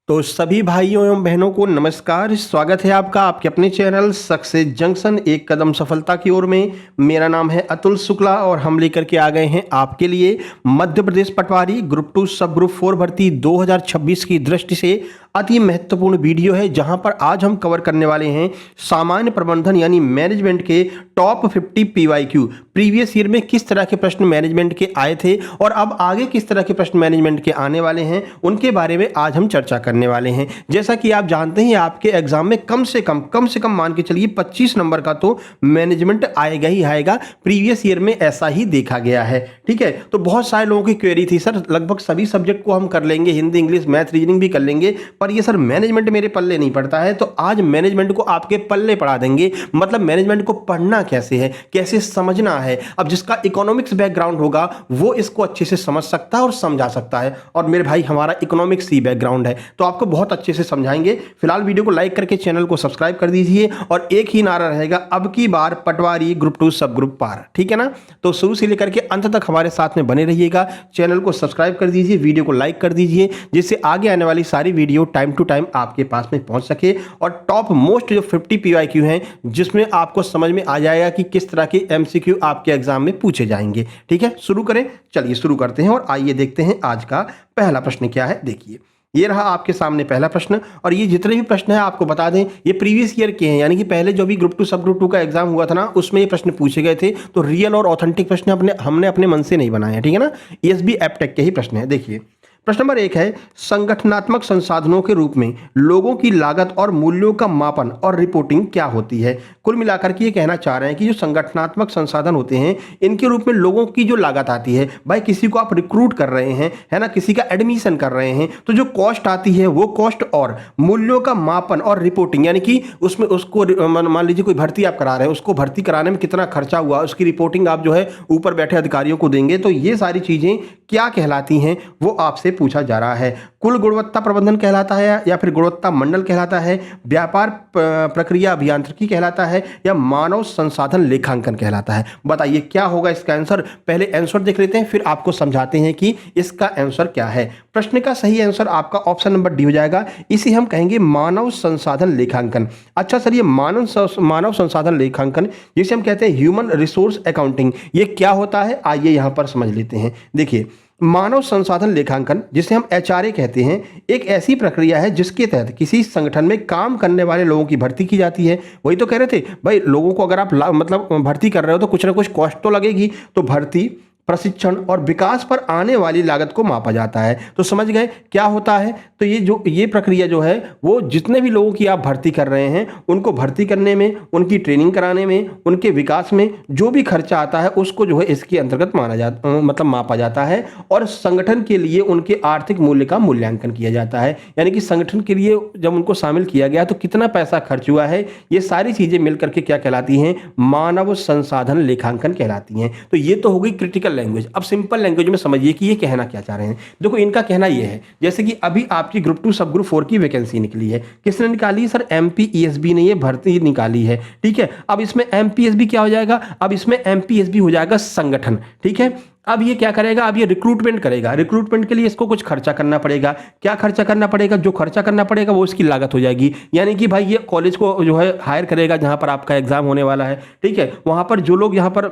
तो सभी भाइयों एवं बहनों को नमस्कार। स्वागत है आपका आपके अपने चैनल सक्सेस जंक्शन एक कदम सफलता की ओर में। मेरा नाम है अतुल शुक्ला और हम लेकर के आ गए हैं आपके लिए मध्य प्रदेश पटवारी ग्रुप 2 सब ग्रुप 4 भर्ती 2026 की दृष्टि से अति महत्वपूर्ण वीडियो है, जहां पर आज हम कवर करने वाले हैं सामान्य प्रबंधन यानी मैनेजमेंट के टॉप 50 पीवाईक्यू। प्रीवियस ईयर में किस तरह के प्रश्न मैनेजमेंट के आए थे और अब आगे किस तरह के प्रश्न मैनेजमेंट के आने वाले हैं, उनके बारे में आज हम चर्चा करने वाले हैं। जैसा कि आप जानते हैं आपके एग्जाम में कम से कम मान के चलिए 25 नंबर का तो मैनेजमेंट आएगा ही आएगा। प्रीवियस ईयर में ऐसा ही देखा गया है। ठीक है, तो बहुत सारे लोगों की क्वेरी थी, सर लगभग सभी सब्जेक्ट को हम कर लेंगे, हिंदी इंग्लिश मैथ रीजनिंग भी कर लेंगे, पर ये सर मैनेजमेंट मेरे पल्ले नहीं पड़ता है। तो आज मैनेजमेंट को आपके पल्ले पड़ा देंगे। मतलब मैनेजमेंट को पढ़ना कैसे है, कैसे समझना है। अब जिसका इकोनॉमिक्स बैकग्राउंड होगा वो इसको अच्छे से समझ सकता है और समझा सकता है, और मेरे भाई हमारा इकोनॉमिक्स ही बैकग्राउंड है तो आपको बहुत अच्छे से समझाएंगे। फिलहाल वीडियो को लाइक करके चैनल को सब्सक्राइब कर दीजिए और एक ही नारा रहेगा, अब की बार पटवारी ग्रुप 2 सब ग्रुप पार। ठीक है ना, तो शुरू से लेकर के अंत तक हमारे साथ में बने रहिएगा। चैनल को सब्सक्राइब कर दीजिए, वीडियो को लाइक कर दीजिए, जिससे आगे आने वाली सारी वीडियो टाइम टू टाइम आपके पास में पहुंच सके। और टॉप मोस्ट जो 50 पीवाईक्यू हैं जिसमें आपको समझ में आ जाएगा कि किस तरह के एमसीक्यू आपके एग्जाम में पूछे जाएंगे। ठीक है, शुरू करें। चलिए शुरू करते हैं और आइए देखते हैं आज का पहला प्रश्न क्या है। देखिए ये रहा आपके सामने पहला प्रश्न, और ये जितने भी प्रश्न हैं आपको बता दें ये प्रीवियस ईयर के हैं, यानी कि पहले जो भी ग्रुप 2 सब ग्रुप 2 का एग्जाम हुआ था ना उसमें ये प्रश्न पूछे गए थे। तो रियल और ऑथेंटिक प्रश्न हमने अपने मन से नहीं बनाए हैं। ठीक है ना, ईएसबी एप्टेक के ही प्रश्न है। देखिए प्रश्न नंबर 1 है, संगठनात्मक संसाधनों के रूप में लोगों की लागत और मूल्यों का मापन और रिपोर्टिंग क्या होती है। कुल मिलाकर के ये कहना चाह रहे हैं कि जो संगठनात्मक संसाधन होते हैं इनके रूप में लोगों की जो लागत आती है, भाई किसी को आप रिक्रूट कर रहे हैं, है ना, किसी का एडमिशन कर रहे हैं, तो जो कॉस्ट आती है वो कॉस्ट और मूल्यों का मापन और रिपोर्टिंग, यानी कि उसमें उसको मान लीजिए कोई भर्ती आप करा रहे हैं, उसको भर्ती कराने में कितना खर्चा हुआ उसकी रिपोर्टिंग आप जो है ऊपर बैठे अधिकारियों को देंगे। तो ये सारी चीजें क्या कहलाती हैं वो आपसे पूछा जा रहा है। कुल गुणवत्ता प्रबंधन कहलाता है या फिर गुणवत्ता मंडल कहलाता है, व्यापार प्रक्रिया अभियांत्रिकी कहलाता है, या मानव संसाधन लेखांकन कहलाता है। बताइए क्या होगा इसका आंसर। पहले आंसर देख लेते हैं फिर आपको समझाते हैं कि इसका आंसर क्या है। प्रश्न का सही आंसर आपका ऑप्शन नंबर डी हो जाएगा। इसे हम कहेंगे मानव संसाधन लेखांकन। अच्छा सर, ये मानव संसाधन लेखांकन जिसे हम कहते हैं ह्यूमन रिसोर्स अकाउंटिंग, ये क्या होता है आइए यहां पर समझ लेते हैं। देखिए मानव संसाधन लेखांकन जिसे हम एचआरए कहते हैं, एक ऐसी प्रक्रिया है जिसके तहत किसी संगठन में काम करने वाले लोगों की भर्ती की जाती है। वही तो कह रहे थे भाई, लोगों को अगर आप मतलब भर्ती कर रहे हो तो कुछ ना कुछ कॉस्ट तो लगेगी। तो भर्ती, प्रशिक्षण और विकास पर आने वाली लागत को मापा जाता है। तो समझ गए क्या होता है। तो ये प्रक्रिया जो है वो जितने भी लोगों की आप भर्ती कर रहे हैं उनको भर्ती करने में, उनकी ट्रेनिंग कराने में, उनके विकास में जो भी खर्चा आता है उसको जो है इसके अंतर्गत मतलब मापा जाता है। और संगठन के लिए उनके आर्थिक मूल्य का मूल्यांकन किया जाता है, यानी कि संगठन के लिए जब उनको शामिल किया गया तो कितना पैसा खर्च हुआ है, ये सारी चीजें मिलकर के क्या कहलाती हैं, मानव संसाधन लेखांकन कहलाती हैं। तो ये तो हो गई क्रिटिकल लैंग्वेज। अब सिंपल लैंग्वेज में समझिए कि ये कहना क्या चाह रहे हैं। देखो इनका कहना ये है, जैसे कि अभी आपकी ग्रुप 2 सब ग्रुप 4 की वैकेंसी निकली है, किसने निकाली सर, एमपीईएसबी ने ये भर्ती निकाली है। ठीक है, अब इसमें एमपीएसबी क्या हो जाएगा, अब इसमें एमपीएसबी हो जाएगा संगठन। ठीक है, अब ये क्या करेगा, अब ये रिक्रूटमेंट करेगा। रिक्रूटमेंट के लिए इसको कुछ खर्चा करना पड़ेगा। क्या खर्चा करना पड़ेगा, जो खर्चा करना पड़ेगा वो इसकी लागत हो जाएगी। यानी कि भाई ये कॉलेज को जो है हायर करेगा जहां पर आपका एग्जाम होने वाला है। ठीक है, वहां पर जो लोग यहां पर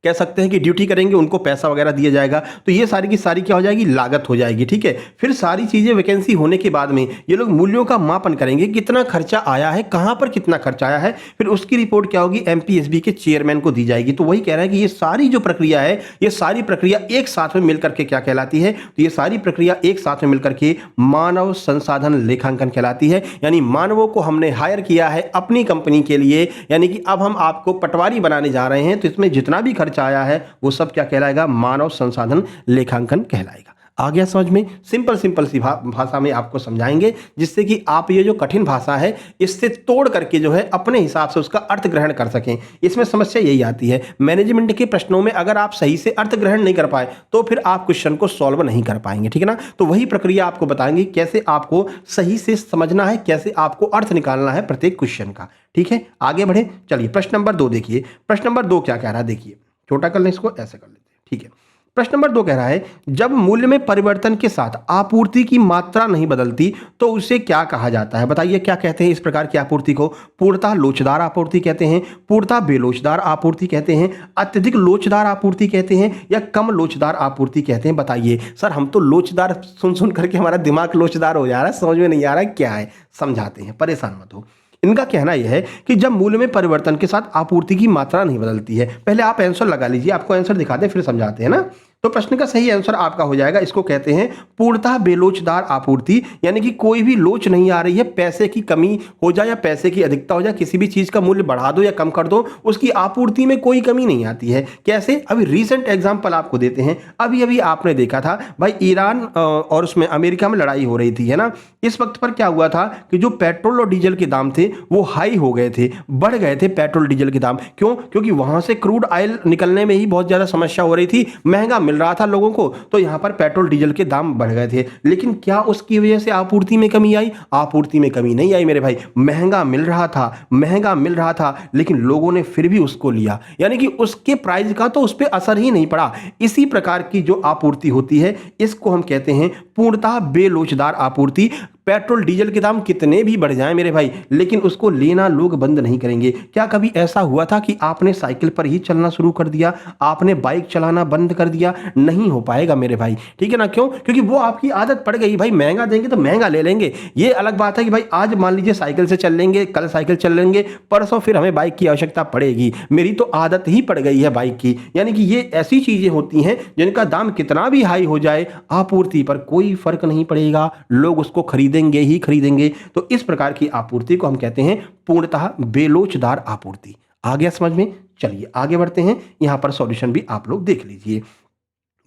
कह सकते हैं कि ड्यूटी करेंगे उनको पैसा वगैरह दिया जाएगा। तो ये सारी की सारी क्या हो जाएगी, लागत हो जाएगी। ठीक है, फिर सारी चीजें वैकेंसी होने के बाद में ये लोग मूल्यों का मापन करेंगे, कितना खर्चा आया है, कहां पर कितना खर्चा आया है, फिर उसकी रिपोर्ट क्या होगी, एमपीएसबी के चेयरमैन को दी जाएगी। तो वही कह रहा है कि ये सारी जो प्रक्रिया है, ये सारी प्रक्रिया एक साथ में मिलकर के क्या कहलाती है, तो ये सारी प्रक्रिया एक साथ में मिलकर के मानव संसाधन लेखांकन कहलाती है। यानी मानवों को हमने हायर किया है अपनी कंपनी के लिए, यानी कि अब हम आपको पटवारी बनाने जा रहे हैं, तो इसमें जितना भी खर्चा आया है वो सब क्या कहलाएगा, मानव संसाधन लेखांकन कहलाएगा। आ गया समझ में। सिंपल सी भाषा में आपको समझाएंगे, जिससे कि आप ये जो कठिन भाषा है इससे तोड़ करके जो है अपने हिसाब से उसका अर्थ ग्रहण कर सकें। इसमें समस्या यही आती है, मैनेजमेंट के प्रश्नों में अगर आप सही से अर्थ ग्रहण नहीं कर पाए तो फिर आप क्वेश्चन को सॉल्व नहीं कर पाएंगे। ठीक है ना, तो वही प्रक्रिया आपको बताएंगे कैसे आपको सही से समझना है, कैसे आपको अर्थ निकालना है प्रत्येक क्वेश्चन का। ठीक है, आगे बढ़े। चलिए प्रश्न नंबर 2 देखिए। प्रश्न नंबर 2 क्या कह रहा है, देखिए छोटा कर लें इसको, ऐसे कर लेते हैं। ठीक है, प्रश्न नंबर 2 कह रहा है जब मूल्य में परिवर्तन के साथ आपूर्ति की मात्रा नहीं बदलती तो उसे क्या कहा जाता है? बताइए क्या कहते हैं इस प्रकार की आपूर्ति को? पूर्णतः लोचदार आपूर्ति कहते हैं, पूर्णतः बेलोचदार आपूर्ति कहते हैं, अत्यधिक लोचदार आपूर्ति कहते हैं या कम लोचदार आपूर्ति कहते हैं? बताइए। सर हम तो लोचदार सुन करके हमारा दिमाग लोचदार हो जा रहा है, समझ में नहीं आ रहा है क्या है, समझाते हैं, परेशान मत हो। इनका कहना यह है कि जब मूल्य में परिवर्तन के साथ आपूर्ति की मात्रा नहीं बदलती है। पहले आप आंसर लगा लीजिए, आपको आंसर दिखाते हैं फिर समझाते हैं ना। तो प्रश्न का सही आंसर आपका हो जाएगा, इसको कहते हैं पूर्णतः बेलोचदार आपूर्ति, यानी कि कोई भी लोच नहीं आ रही है, पैसे की कमी हो जाए या पैसे की अधिकता हो जाए, किसी भी चीज का मूल्य बढ़ा दो या कम कर दो, उसकी आपूर्ति में कोई कमी नहीं आती है। कैसे? अभी रीसेंट एग्जांपल आपको देते हैं। अभी अभी आपने देखा था भाई ईरान और उसमें अमेरिका में लड़ाई हो रही थी, है ना। इस वक्त पर क्या हुआ था कि जो पेट्रोल और डीजल के दाम थे वो हाई हो गए थे, बढ़ गए थे पेट्रोल डीजल के दाम। क्यों? क्योंकि वहां से क्रूड ऑयल निकलने में ही बहुत ज्यादा समस्या हो रही थी, महंगा मिल रहा था लोगों को, तो यहां पर पेट्रोल डीजल के दाम बढ़ गए थे। लेकिन क्या उसकी वजह से आपूर्ति में कमी आई? आपूर्ति में कमी नहीं आई मेरे भाई। महंगा मिल रहा था लेकिन लोगों ने फिर भी उसको लिया, यानी कि उसके प्राइस का तो उस पर असर ही नहीं पड़ा। इसी प्रकार की जो आपूर्ति होती है इसको हम कहते हैं पूर्णतः बेलोचदार आपूर्ति। पेट्रोल डीजल के दाम कितने भी बढ़ जाएं मेरे भाई, लेकिन उसको लेना लोग बंद नहीं करेंगे। क्या कभी ऐसा हुआ था कि आपने साइकिल पर ही चलना शुरू कर दिया, आपने बाइक चलाना बंद कर दिया? नहीं हो पाएगा मेरे भाई, ठीक है ना। क्यों? क्योंकि वो आपकी आदत पड़ गई। भाई महंगा देंगे तो महंगा ले लेंगे। ये अलग बात है कि भाई आज मान लीजिए साइकिल से चल लेंगे, कल साइकिल चल लेंगे, परसों फिर हमें बाइक की आवश्यकता पड़ेगी। मेरी तो आदत ही पड़ गई है बाइक की। यानी कि ये ऐसी चीजें होती हैं जिनका दाम कितना भी हाई हो जाए, आपूर्ति पर कोई फर्क नहीं पड़ेगा, लोग उसको खरीदेंगे ही खरीदेंगे। तो इस प्रकार की आपूर्ति को हम कहते हैं पूर्णतः बेलोचदार आपूर्ति। आ गया समझ में? चलिए आगे बढ़ते हैं। यहां पर सॉल्यूशन भी आप लोग देख लीजिए।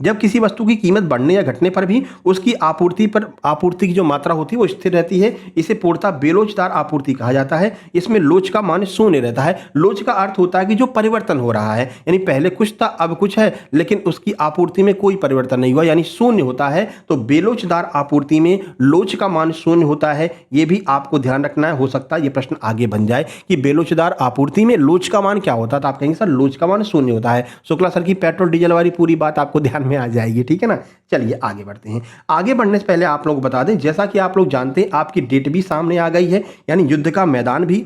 जब किसी वस्तु की कीमत बढ़ने या घटने पर भी उसकी आपूर्ति की जो मात्रा होती है वो स्थिर रहती है, इसे पूर्णतः बेलोचदार आपूर्ति कहा जाता है। इसमें लोच का मान शून्य रहता है। लोच का अर्थ होता है कि जो परिवर्तन हो रहा है, यानी पहले कुछ था अब कुछ है, लेकिन उसकी आपूर्ति में कोई परिवर्तन नहीं हुआ, यानी शून्य होता है। तो बेलोचदार आपूर्ति में लोच का मान शून्य होता है। यह भी आपको ध्यान रखना है। हो सकता है ये प्रश्न आगे बन जाए कि बेलोचदार आपूर्ति में लोच का मान क्या होता है, तो आप कहेंगे सर लोच का मान शून्य होता है। शुक्ला सर की पेट्रोल डीजल वाली पूरी बात आपको ध्यान में आ जाएगी, ठीक है ना। चलिए आगे बढ़ते हैं। आगे बढ़ने से पहले आप लोग बता दें, जैसा कि आप लोग जानते हैं आपकी डेट भी सामने आ गई है, यानी युद्ध का मैदान भी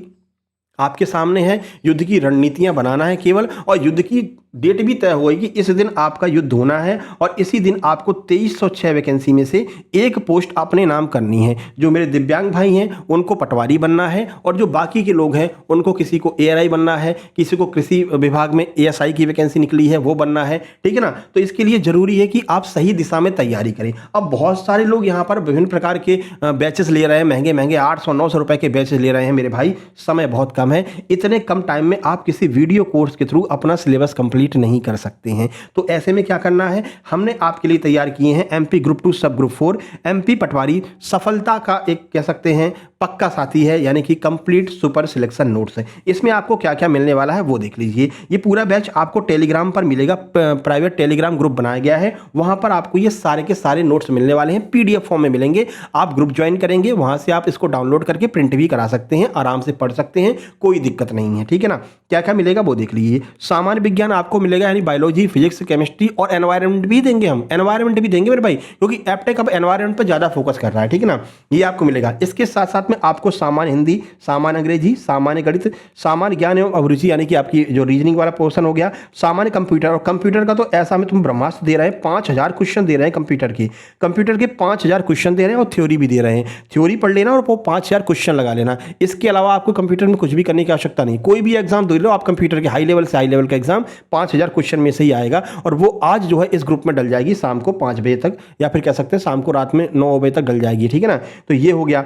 आपके सामने है। युद्ध की रणनीतियां बनाना है केवल, और युद्ध की डेट भी तय होगी। इस दिन आपका युद्ध होना है और इसी दिन आपको 2306 वैकेंसी में से एक पोस्ट अपने नाम करनी है। जो मेरे दिव्यांग भाई हैं उनको पटवारी बनना है, और जो बाकी के लोग हैं उनको किसी को एआरआई बनना है, किसी को कृषि विभाग में एएसआई की वैकेंसी निकली है वो बनना है, ठीक है ना। तो इसके लिए जरूरी है कि आप सही दिशा में तैयारी करें। अब बहुत सारे लोग यहाँ पर विभिन्न प्रकार के बैचेस ले रहे हैं, महंगे महंगे 800-900 रुपए के बैचेस ले रहे हैं मेरे भाई। समय बहुत कम है, इतने कम टाइम में आप किसी वीडियो कोर्स के थ्रू अपना सिलेबस कंप्लीट नहीं कर सकते हैं। तो ऐसे में क्या करना है, हमने आपके लिए तैयार किए हैं एमपी ग्रुप 2 सब ग्रुप 4 एमपी पटवारी सफलता का एक कह सकते हैं पक्का साथी है, यानी कि कंप्लीट सुपर सिलेक्शन नोट्स है। इसमें आपको क्या क्या मिलने वाला है वो देख लीजिए। ये पूरा बैच आपको टेलीग्राम पर मिलेगा, प्राइवेट टेलीग्राम ग्रुप बनाया गया है, वहां पर आपको ये सारे के सारे नोट्स मिलने वाले हैं, पीडीएफ फॉर्म में मिलेंगे। आप ग्रुप ज्वाइन करेंगे, वहां से आप इसको डाउनलोड करके प्रिंट भी करा सकते हैं, आराम से पढ़ सकते हैं, कोई दिक्कत नहीं है, ठीक है ना। क्या क्या मिलेगा वो देख लीजिए। सामान्य विज्ञान आपको मिलेगा, यानी बायोलॉजी, फिजिक्स, केमिस्ट्री और एनवायरनमेंट भी देंगे। हम एनवायरनमेंट भी देंगे मेरे भाई, क्योंकि एप्टेक अब एनवायरनमेंट पर ज्यादा फोकस कर रहा है, ठीक है ना। ये आपको मिलेगा। इसके साथ साथ में आपको सामान्य हिंदी, सामान्य अंग्रेजी, सामान्य गणित, सामान्य ज्ञान एवं अभिरुचि, यानी कि आपकी जो रीजनिंग वाला पोर्शन हो गया, सामान्य कंप्यूटर। और कंप्यूटर का तो ऐसा में तुम ब्रह्मास्त्र दे रहे हैं, 5000 क्वेश्चन दे रहे हैं कंप्यूटर के 5000 क्वेश्चन दे रहे हैं, और थ्योरी भी दे रहे हैं। थ्योरी पढ़ लेना और वो 5000 क्वेश्चन लगा लेना। इसके अलावा आपको कंप्यूटर में कुछ भी करने की आवश्यकता नहीं। कोई भी एग्जाम दे लो आप कंप्यूटर के, हाई लेवल से हाई लेवल का एग्जाम 5000 क्वेश्चन में से ही आएगा। और वो आज जो है इस ग्रुप में डल जाएगी शाम को 5 बजे तक, या फिर कह सकते हैं शाम को रात में 9 बजे तक डल जाएगी, ठीक है ना। तो ये हो गया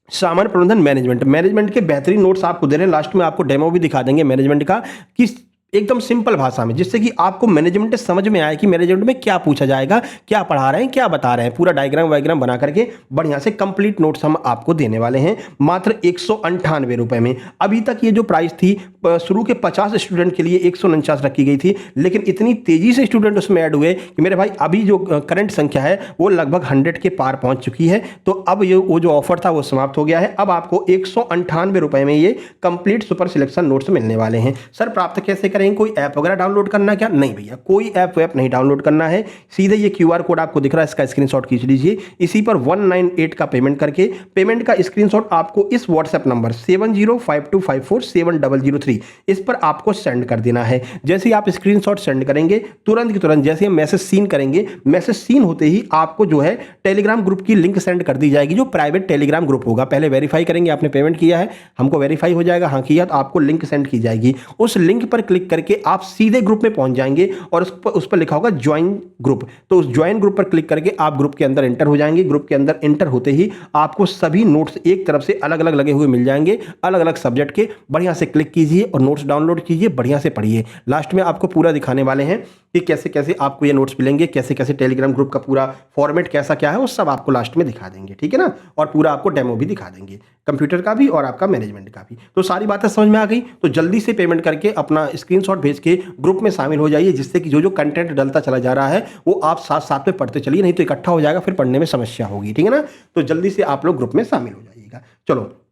सामान्य प्रबंधन मैनेजमेंट के बेहतरीन नोट्स आपको दे रहे हैं। लास्ट में आपको डेमो भी दिखा देंगे मैनेजमेंट का, कि एकदम सिंपल भाषा में, जिससे कि आपको मैनेजमेंट समझ में आए कि मैनेजमेंट में क्या पूछा जाएगा, क्या पढ़ा रहे हैं, क्या बता रहे हैं। पूरा डायग्राम वायग्राम बना करके बढ़िया से कंप्लीट नोट्स हम आपको देने वाले हैं मात्र 198 रुपए में। अभी तक ये जो प्राइस थी शुरू के 50 स्टूडेंट के लिए 149 रखी गई थी, लेकिन इतनी तेजी से स्टूडेंट उसमें ऐड हुए कि मेरे भाई अभी जो करंट संख्या है वो लगभग 100 के पार पहुंच चुकी है। तो अब ये वो जो ऑफर था वो समाप्त हो गया है। अब आपको 198 रुपए में ये कंप्लीट सुपर सिलेक्शन नोट्स मिलने वाले हैं। सर प्राप्त कैसे करेंगे कोई ऐप वगैरह डाउनलोड करना है क्या? नहीं भैया, कोई ऐप नहीं डाउनलोड करना है। सीधे ये QR कोड आपको दिख रहा है, इसका स्क्रीनशॉट खींच लीजिए। इसी पर 198 का पेमेंट करके पेमेंट का स्क्रीनशॉट आपको इस व्हाट्सएप नंबर 7052547003 इस पर आपको सेंड कर देना है। जैसे ही आप स्क्रीनशॉट सेंड करेंगे तुरंत की तुरंत जैसे हम मैसेज सीन करेंगे, मैसेज सीन होते ही आपको जो है टेलीग्राम ग्रुप की लिंक सेंड कर दी जाएगी, जो प्राइवेट टेलीग्राम ग्रुप होगा। पहले वेरीफाई करेंगे आपने पेमेंट किया है, हमको वेरीफाई हो जाएगा, हाँ किया, तो आपको लिंक सेंड की जाएगी। उस लिंक पर क्लिक करके आप सीधे ग्रुप में पहुंच जाएंगे और उस पर लिखा होगा ज्वाइन ग्रुप। तो उस ज्वाइन ग्रुप पर क्लिक करके आप ग्रुप के अंदर एंटर हो जाएंगे। ग्रुप के अंदर एंटर होते ही आपको सभी नोट्स एक तरफ से अलग अलग लगे हुए मिल जाएंगे, अलग अलग सब्जेक्ट के। बढ़िया से क्लिक कीजिए और नोट्स डाउनलोड कीजिए, बढ़िया से पढ़िए। लास्ट में आपको पूरा दिखाने वाले हैं कि कैसे कैसे आपको ये नोट्स मिलेंगे, कैसे कैसे टेलीग्राम ग्रुप का पूरा फॉर्मेट कैसा क्या है, वो सब आपको लास्ट में दिखा देंगे, ठीक है ना। और पूरा आपको डेमो भी दिखा देंगे, कंप्यूटर का भी और आपका मैनेजमेंट का भी। तो सारी बातें समझ में आ गई, तो जल्दी से पेमेंट करके अपना स्क्रीनशॉट भेज के ग्रुप में शामिल हो जाइए, जिससे कि जो कंटेंट डलता चला जा रहा है वो आप साथ साथ में पढ़ते चलिए, नहीं तो इकट्ठा हो जाएगा, फिर पढ़ने में समस्या होगी, ठीक है ना। तो जल्दी से आप लोग ग्रुप में शामिल हो जाइएगा। चलो,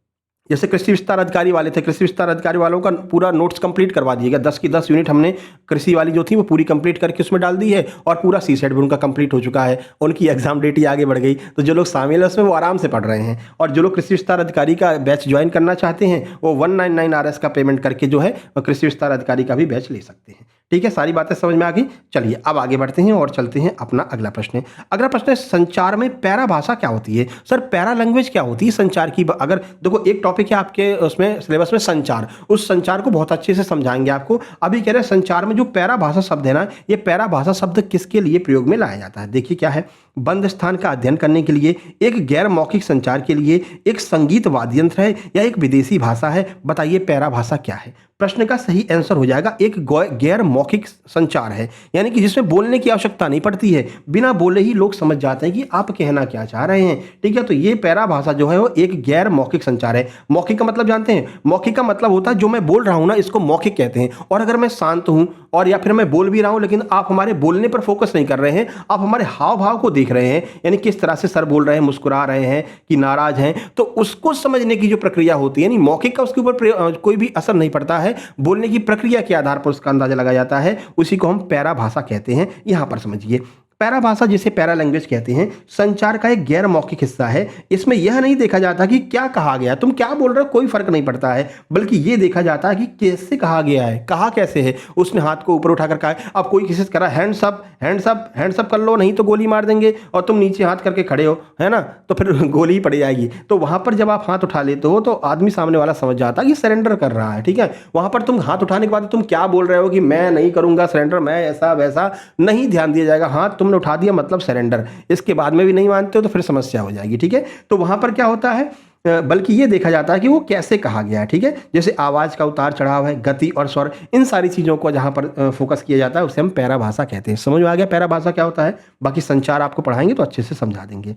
जैसे कृषि विस्तार अधिकारी वाले थे, कृषि विस्तार अधिकारी वालों का पूरा नोट्स कंप्लीट करवा दिएगा। 10 की 10 यूनिट हमने कृषि वाली जो थी वो पूरी कंप्लीट करके उसमें डाल दी है, और पूरा CSET भी उनका कंप्लीट हो चुका है। उनकी एग्जाम डेट ही आगे बढ़ गई, तो जो लोग शामिल है उसमें वो आराम से पढ़ रहे हैं। और जो लोग कृषि विस्तार अधिकारी का बैच ज्वाइन करना चाहते हैं वो 199 RS का पेमेंट करके जो है कृषि विस्तार अधिकारी का भी बैच ले सकते हैं, ठीक है। सारी बातें समझ में आ गई। चलिए अब आगे बढ़ते हैं और चलते हैं अपना अगला प्रश्न। अगला प्रश्न है, संचार में पैरा भाषा क्या होती है? सर पैरा लैंग्वेज क्या होती है संचार की? अगर देखो एक टॉपिक है आपके उसमें सिलेबस में संचार, उस संचार को बहुत अच्छे से समझाएंगे आपको। अभी कह रहे हैं संचार में जो पैरा भाषा शब्द है ना, ये पैरा भाषा शब्द किसके लिए प्रयोग में लाया जाता है? देखिए क्या है, बंद स्थान का अध्ययन करने के लिए, एक गैर मौखिक संचार के लिए, एक संगीत वाद्य यंत्र है, या एक विदेशी भाषा है? बताइए पैरा भाषा क्या है। प्रश्न का सही आंसर हो जाएगा एक गैर मौखिक संचार है, यानी कि जिसमें बोलने की आवश्यकता नहीं पड़ती है, बिना बोले ही लोग समझ जाते हैं कि आप कहना क्या चाह रहे हैं, ठीक है। तो ये पैरा भाषा जो है वो एक गैर मौखिक संचार है। मौखिक का मतलब जानते हैं? मौखिक का मतलब होता है जो मैं बोल रहा हूं ना, इसको मौखिक कहते हैं। और अगर मैं शांत हूं और या फिर मैं बोल भी रहा हूं लेकिन आप हमारे बोलने पर फोकस नहीं कर रहे हैं, आप हमारे हाव भाव को देख रहे हैं, यानी किस तरह से सर बोल रहे हैं, मुस्कुरा रहे हैं कि नाराज हैं, तो उसको समझने की जो प्रक्रिया होती है, यानी मौखिक का उसके ऊपर कोई भी असर नहीं पड़ता है, बोलने की प्रक्रिया के आधार पर उसका अंदाजा लगाया जाता है, उसी को हम पैरा भाषा कहते हैं। यहां पर समझिए, पैरा भाषा जिसे पैरा लैंग्वेज कहते हैं, संचार का एक गैर मौखिक हिस्सा है। इसमें यह नहीं देखा जाता कि क्या कहा गया, तुम क्या बोल रहे हो, कोई फर्क नहीं पड़ता है, बल्कि यह देखा जाता है कि कैसे कहा गया है, कहा कैसे है। उसने हाथ को ऊपर उठाकर कहा है, अब कोई किसी से कह रहा है hands up, hands up, hands up कर लो नहीं तो गोली मार देंगे, और तुम नीचे हाथ करके खड़े हो, है ना, तो फिर गोली ही पड़ जाएगी। तो वहां पर जब आप हाथ उठा लेते हो तो आदमी सामने वाला समझ जाता है कि सरेंडर कर रहा है, ठीक है। वहां पर तुम हाथ उठाने के बाद तुम क्या बोल रहे हो कि मैं नहीं करूंगा सरेंडर, मैं ऐसा वैसा नहीं ध्यान दिया जाएगा। हाथ तुमने उठा दिया मतलब सरेंडर, इसके बाद में भी नहीं मानते हो तो फिर समस्या हो जाएगी, ठीक है। तो वहां पर क्या होता है, बल्कि ये देखा जाता है कि वो कैसे कहा गया है, ठीक है। जैसे आवाज का उतार चढ़ाव है, गति और स्वर, इन सारी चीजों को जहां पर फोकस किया जाता है उसे हम पैरा भाषा कहते हैं। समझ में आ गया पैरा भाषा क्या होता है? बाकी संचार आपको पढ़ाएंगे तो अच्छे से समझा देंगे।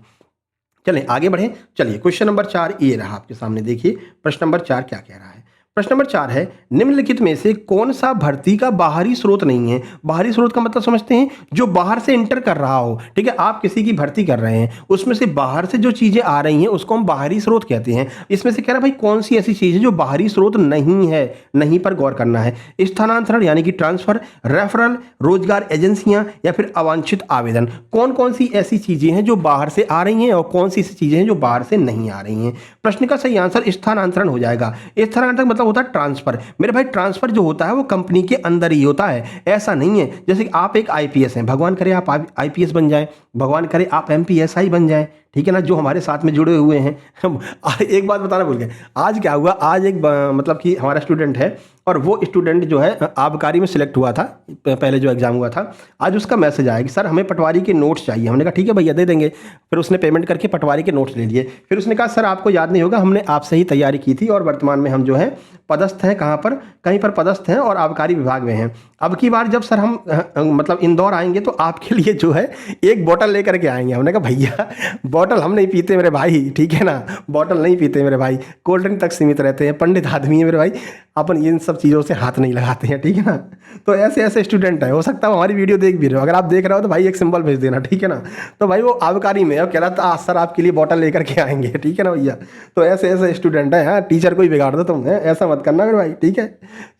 चलें आगे बढ़ें। चलिए क्वेश्चन नंबर 4 ये रहा आपके सामने, देखिए प्रश्न नंबर 4 क्या कह रहा है। प्रश्न नंबर 4 है, निम्नलिखित में से कौन सा भर्ती का बाहरी स्रोत नहीं है? बाहरी स्रोत का मतलब समझते हैं, जो बाहर से इंटर कर रहा हो, ठीक है। आप किसी की भर्ती कर रहे हैं, उसमें से बाहर से जो चीजें आ रही हैं उसको हम बाहरी स्रोत कहते हैं। इसमें से कह रहा है भाई कौन सी ऐसी चीज है जो बाहरी स्रोत नहीं है? नहीं पर गौर करना है। स्थानांतरण यानी कि ट्रांसफर, रेफरल, रोजगार एजेंसियां, या फिर अवांछित आवेदन। कौन कौन सी ऐसी चीजें हैं जो बाहर से आ रही हैं और कौन सी ऐसी चीजें हैं जो बाहर से नहीं आ रही हैं? प्रश्न का सही आंसर स्थानांतरण हो जाएगा। स्थानांतरण मतलब होता है ट्रांसफर। मेरे भाई ट्रांसफर जो होता है वो कंपनी के अंदर ही होता है, ऐसा नहीं है जैसे कि आप एक IPS हैं, भगवान करे आप IPS बन जाएं, भगवान करे आप MPSI बन जाएं, ठीक है ना, जो हमारे साथ में जुड़े हुए हैं। एक बात बताना भूल गए, आज क्या हुआ, आज एक मतलब कि हमारा स्टूडेंट है और वो स्टूडेंट जो है आबकारी में सिलेक्ट हुआ था, पहले जो एग्जाम हुआ था, आज उसका मैसेज आया कि सर हमें पटवारी के नोट्स चाहिए। हमने कहा ठीक है भैया दे देंगे। फिर उसने पेमेंट करके पटवारी के नोट्स ले लिए। फिर उसने कहा सर आपको याद नहीं होगा, हमने आपसे ही तैयारी की थी और वर्तमान में हम जो है पदस्थ हैं, कहाँ पर, कहीं पर पदस्थ हैं और आबकारी विभाग में हैं। अब की बार जब सर हम मतलब इंदौर आएंगे तो आपके लिए जो है एक बोतल लेकर के आएंगे। हमने कहा भैया बोतल हम नहीं पीते मेरे भाई, ठीक है ना, बोतल नहीं पीते मेरे भाई, कोल्ड ड्रिंक तक सीमित रहते हैं, पंडित आदमी है मेरे भाई, अपन इन सब चीज़ों से हाथ नहीं लगाते हैं, ठीक है ना। तो ऐसे ऐसे स्टूडेंट है, हो सकता है हमारी वीडियो देख भी रहे हो, अगर आप देख रहे हो तो भाई एक सिंबल भेज देना, ठीक है ना। तो भाई वो आबकारी में कह रहा था सर आपके लिए बोतल लेकर के आएंगे, ठीक है ना भैया। तो ऐसे ऐसे स्टूडेंट है, हाँ टीचर को ही बिगाड़ दो तुम, ऐसा मत करना मेरे भाई, ठीक है।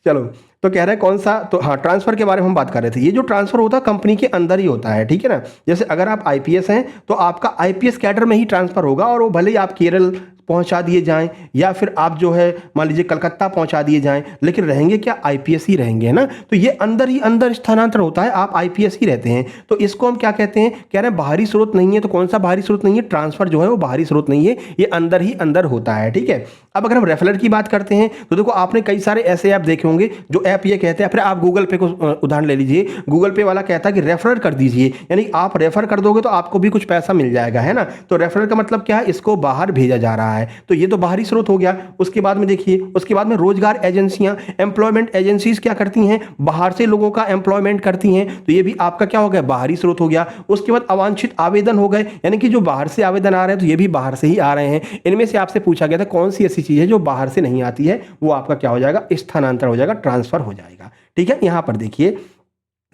चलो तो कह रहे हैं कौन सा, तो हाँ ट्रांसफर के बारे में हम बात कर रहे थे। ये जो ट्रांसफर होता है कंपनी के अंदर ही होता है, ठीक है ना। जैसे अगर आप आईपीएस हैं तो आपका आईपीएस कैडर में ही ट्रांसफर होगा, और वो भले ही आप केरल पहुंचा दिए जाएं या फिर आप जो है मान लीजिए कलकत्ता पहुंचा दिए जाएं, लेकिन रहेंगे क्या, आईपीएस ही रहेंगे, है ना। तो ये अंदर ही अंदर स्थानांतरण होता है, आप आईपीएस ही रहते हैं। तो इसको हम क्या कहते हैं, कह रहे हैं बाहरी स्रोत नहीं है। तो कौन सा बाहरी स्रोत नहीं है, ट्रांसफर जो है वो बाहरी स्रोत नहीं है, ये अंदर ही अंदर होता है, ठीक है। अब अगर हम रेफरल की बात करते हैं तो देखो आपने कई सारे ऐसे ऐप देखे होंगे जो ऐप ये कहते हैं, फिर आप गूगल पे को उदाहरण ले लीजिए, गूगल पे वाला कहता है कि रेफर कर दीजिए, यानी आप रेफर कर दोगे तो आपको भी कुछ पैसा मिल जाएगा, है ना। तो रेफरल का मतलब क्या है, इसको बाहर भेजा जा रहा है, तो ये तो बाहरी स्रोत हो गया। उसके बाद में देखिए, उसके बाद में रोजगार एजेंसियां, एम्प्लॉयमेंट एजेंसीज क्या करती हैं, बाहर से लोगों का एम्प्लॉयमेंट करती हैं, तो ये भी आपका क्या हो गया, बाहरी स्रोत हो गया। उसके बाद अवांछित आवेदन हो गए, यानी कि जो बाहर से आवेदन आ रहे हैं तो ये भी बाहर से ही आ रहे हैं। इनमें से आपसे पूछा गया था कौन सी ऐसी चीज है जो बाहर से नहीं आती है, वो आपका क्या हो जाएगा, स्थानांतरण हो जाएगा, ट्रांसफर हो जाएगा, ठीक है। यहां पर देखिए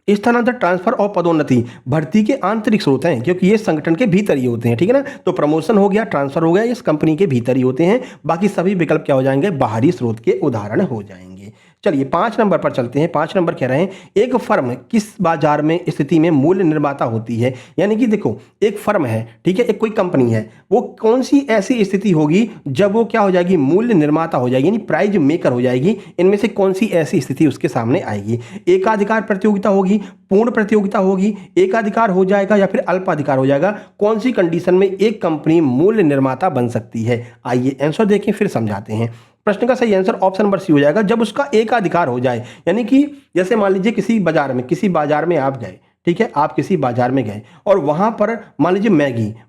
स्थानांतर, ट्रांसफर और पदोन्नति भर्ती के आंतरिक स्रोत हैं, क्योंकि ये संगठन के भीतर ही होते हैं, ठीक है ना। तो प्रमोशन हो गया, ट्रांसफर हो गया, इस कंपनी के भीतर ही होते हैं। बाकी सभी विकल्प क्या हो जाएंगे, बाहरी स्रोत के उदाहरण हो जाएंगे। चलिए 5 नंबर पर चलते हैं। 5 नंबर कह रहे हैं एक फर्म किस बाजार में स्थिति में मूल्य निर्माता होती है। यानी कि देखो एक फर्म है, ठीक है, एक कोई कंपनी है, वो कौन सी ऐसी स्थिति होगी जब वो क्या हो जाएगी, मूल्य निर्माता हो जाएगी, यानी प्राइज मेकर हो जाएगी। इनमें से कौन सी ऐसी स्थिति उसके सामने आएगी, एकाधिकार प्रतियोगिता होगी, पूर्ण प्रतियोगिता होगी, एकाधिकार हो जाएगा या फिर अल्पाधिकार हो जाएगा। कौन सी कंडीशन में एक कंपनी मूल्य निर्माता बन सकती है, आइए आंसर देखें फिर समझाते हैं। प्रश्न का सही आंसर ऑप्शन नंबर सी हो जाएगा, जब उसका एकाधिकार हो जाए। यानी कि जैसे मान लीजिए किसी बाजार में आप गए, ठीक है, आप किसी बाजार में गए और वहां पर मान लीजिए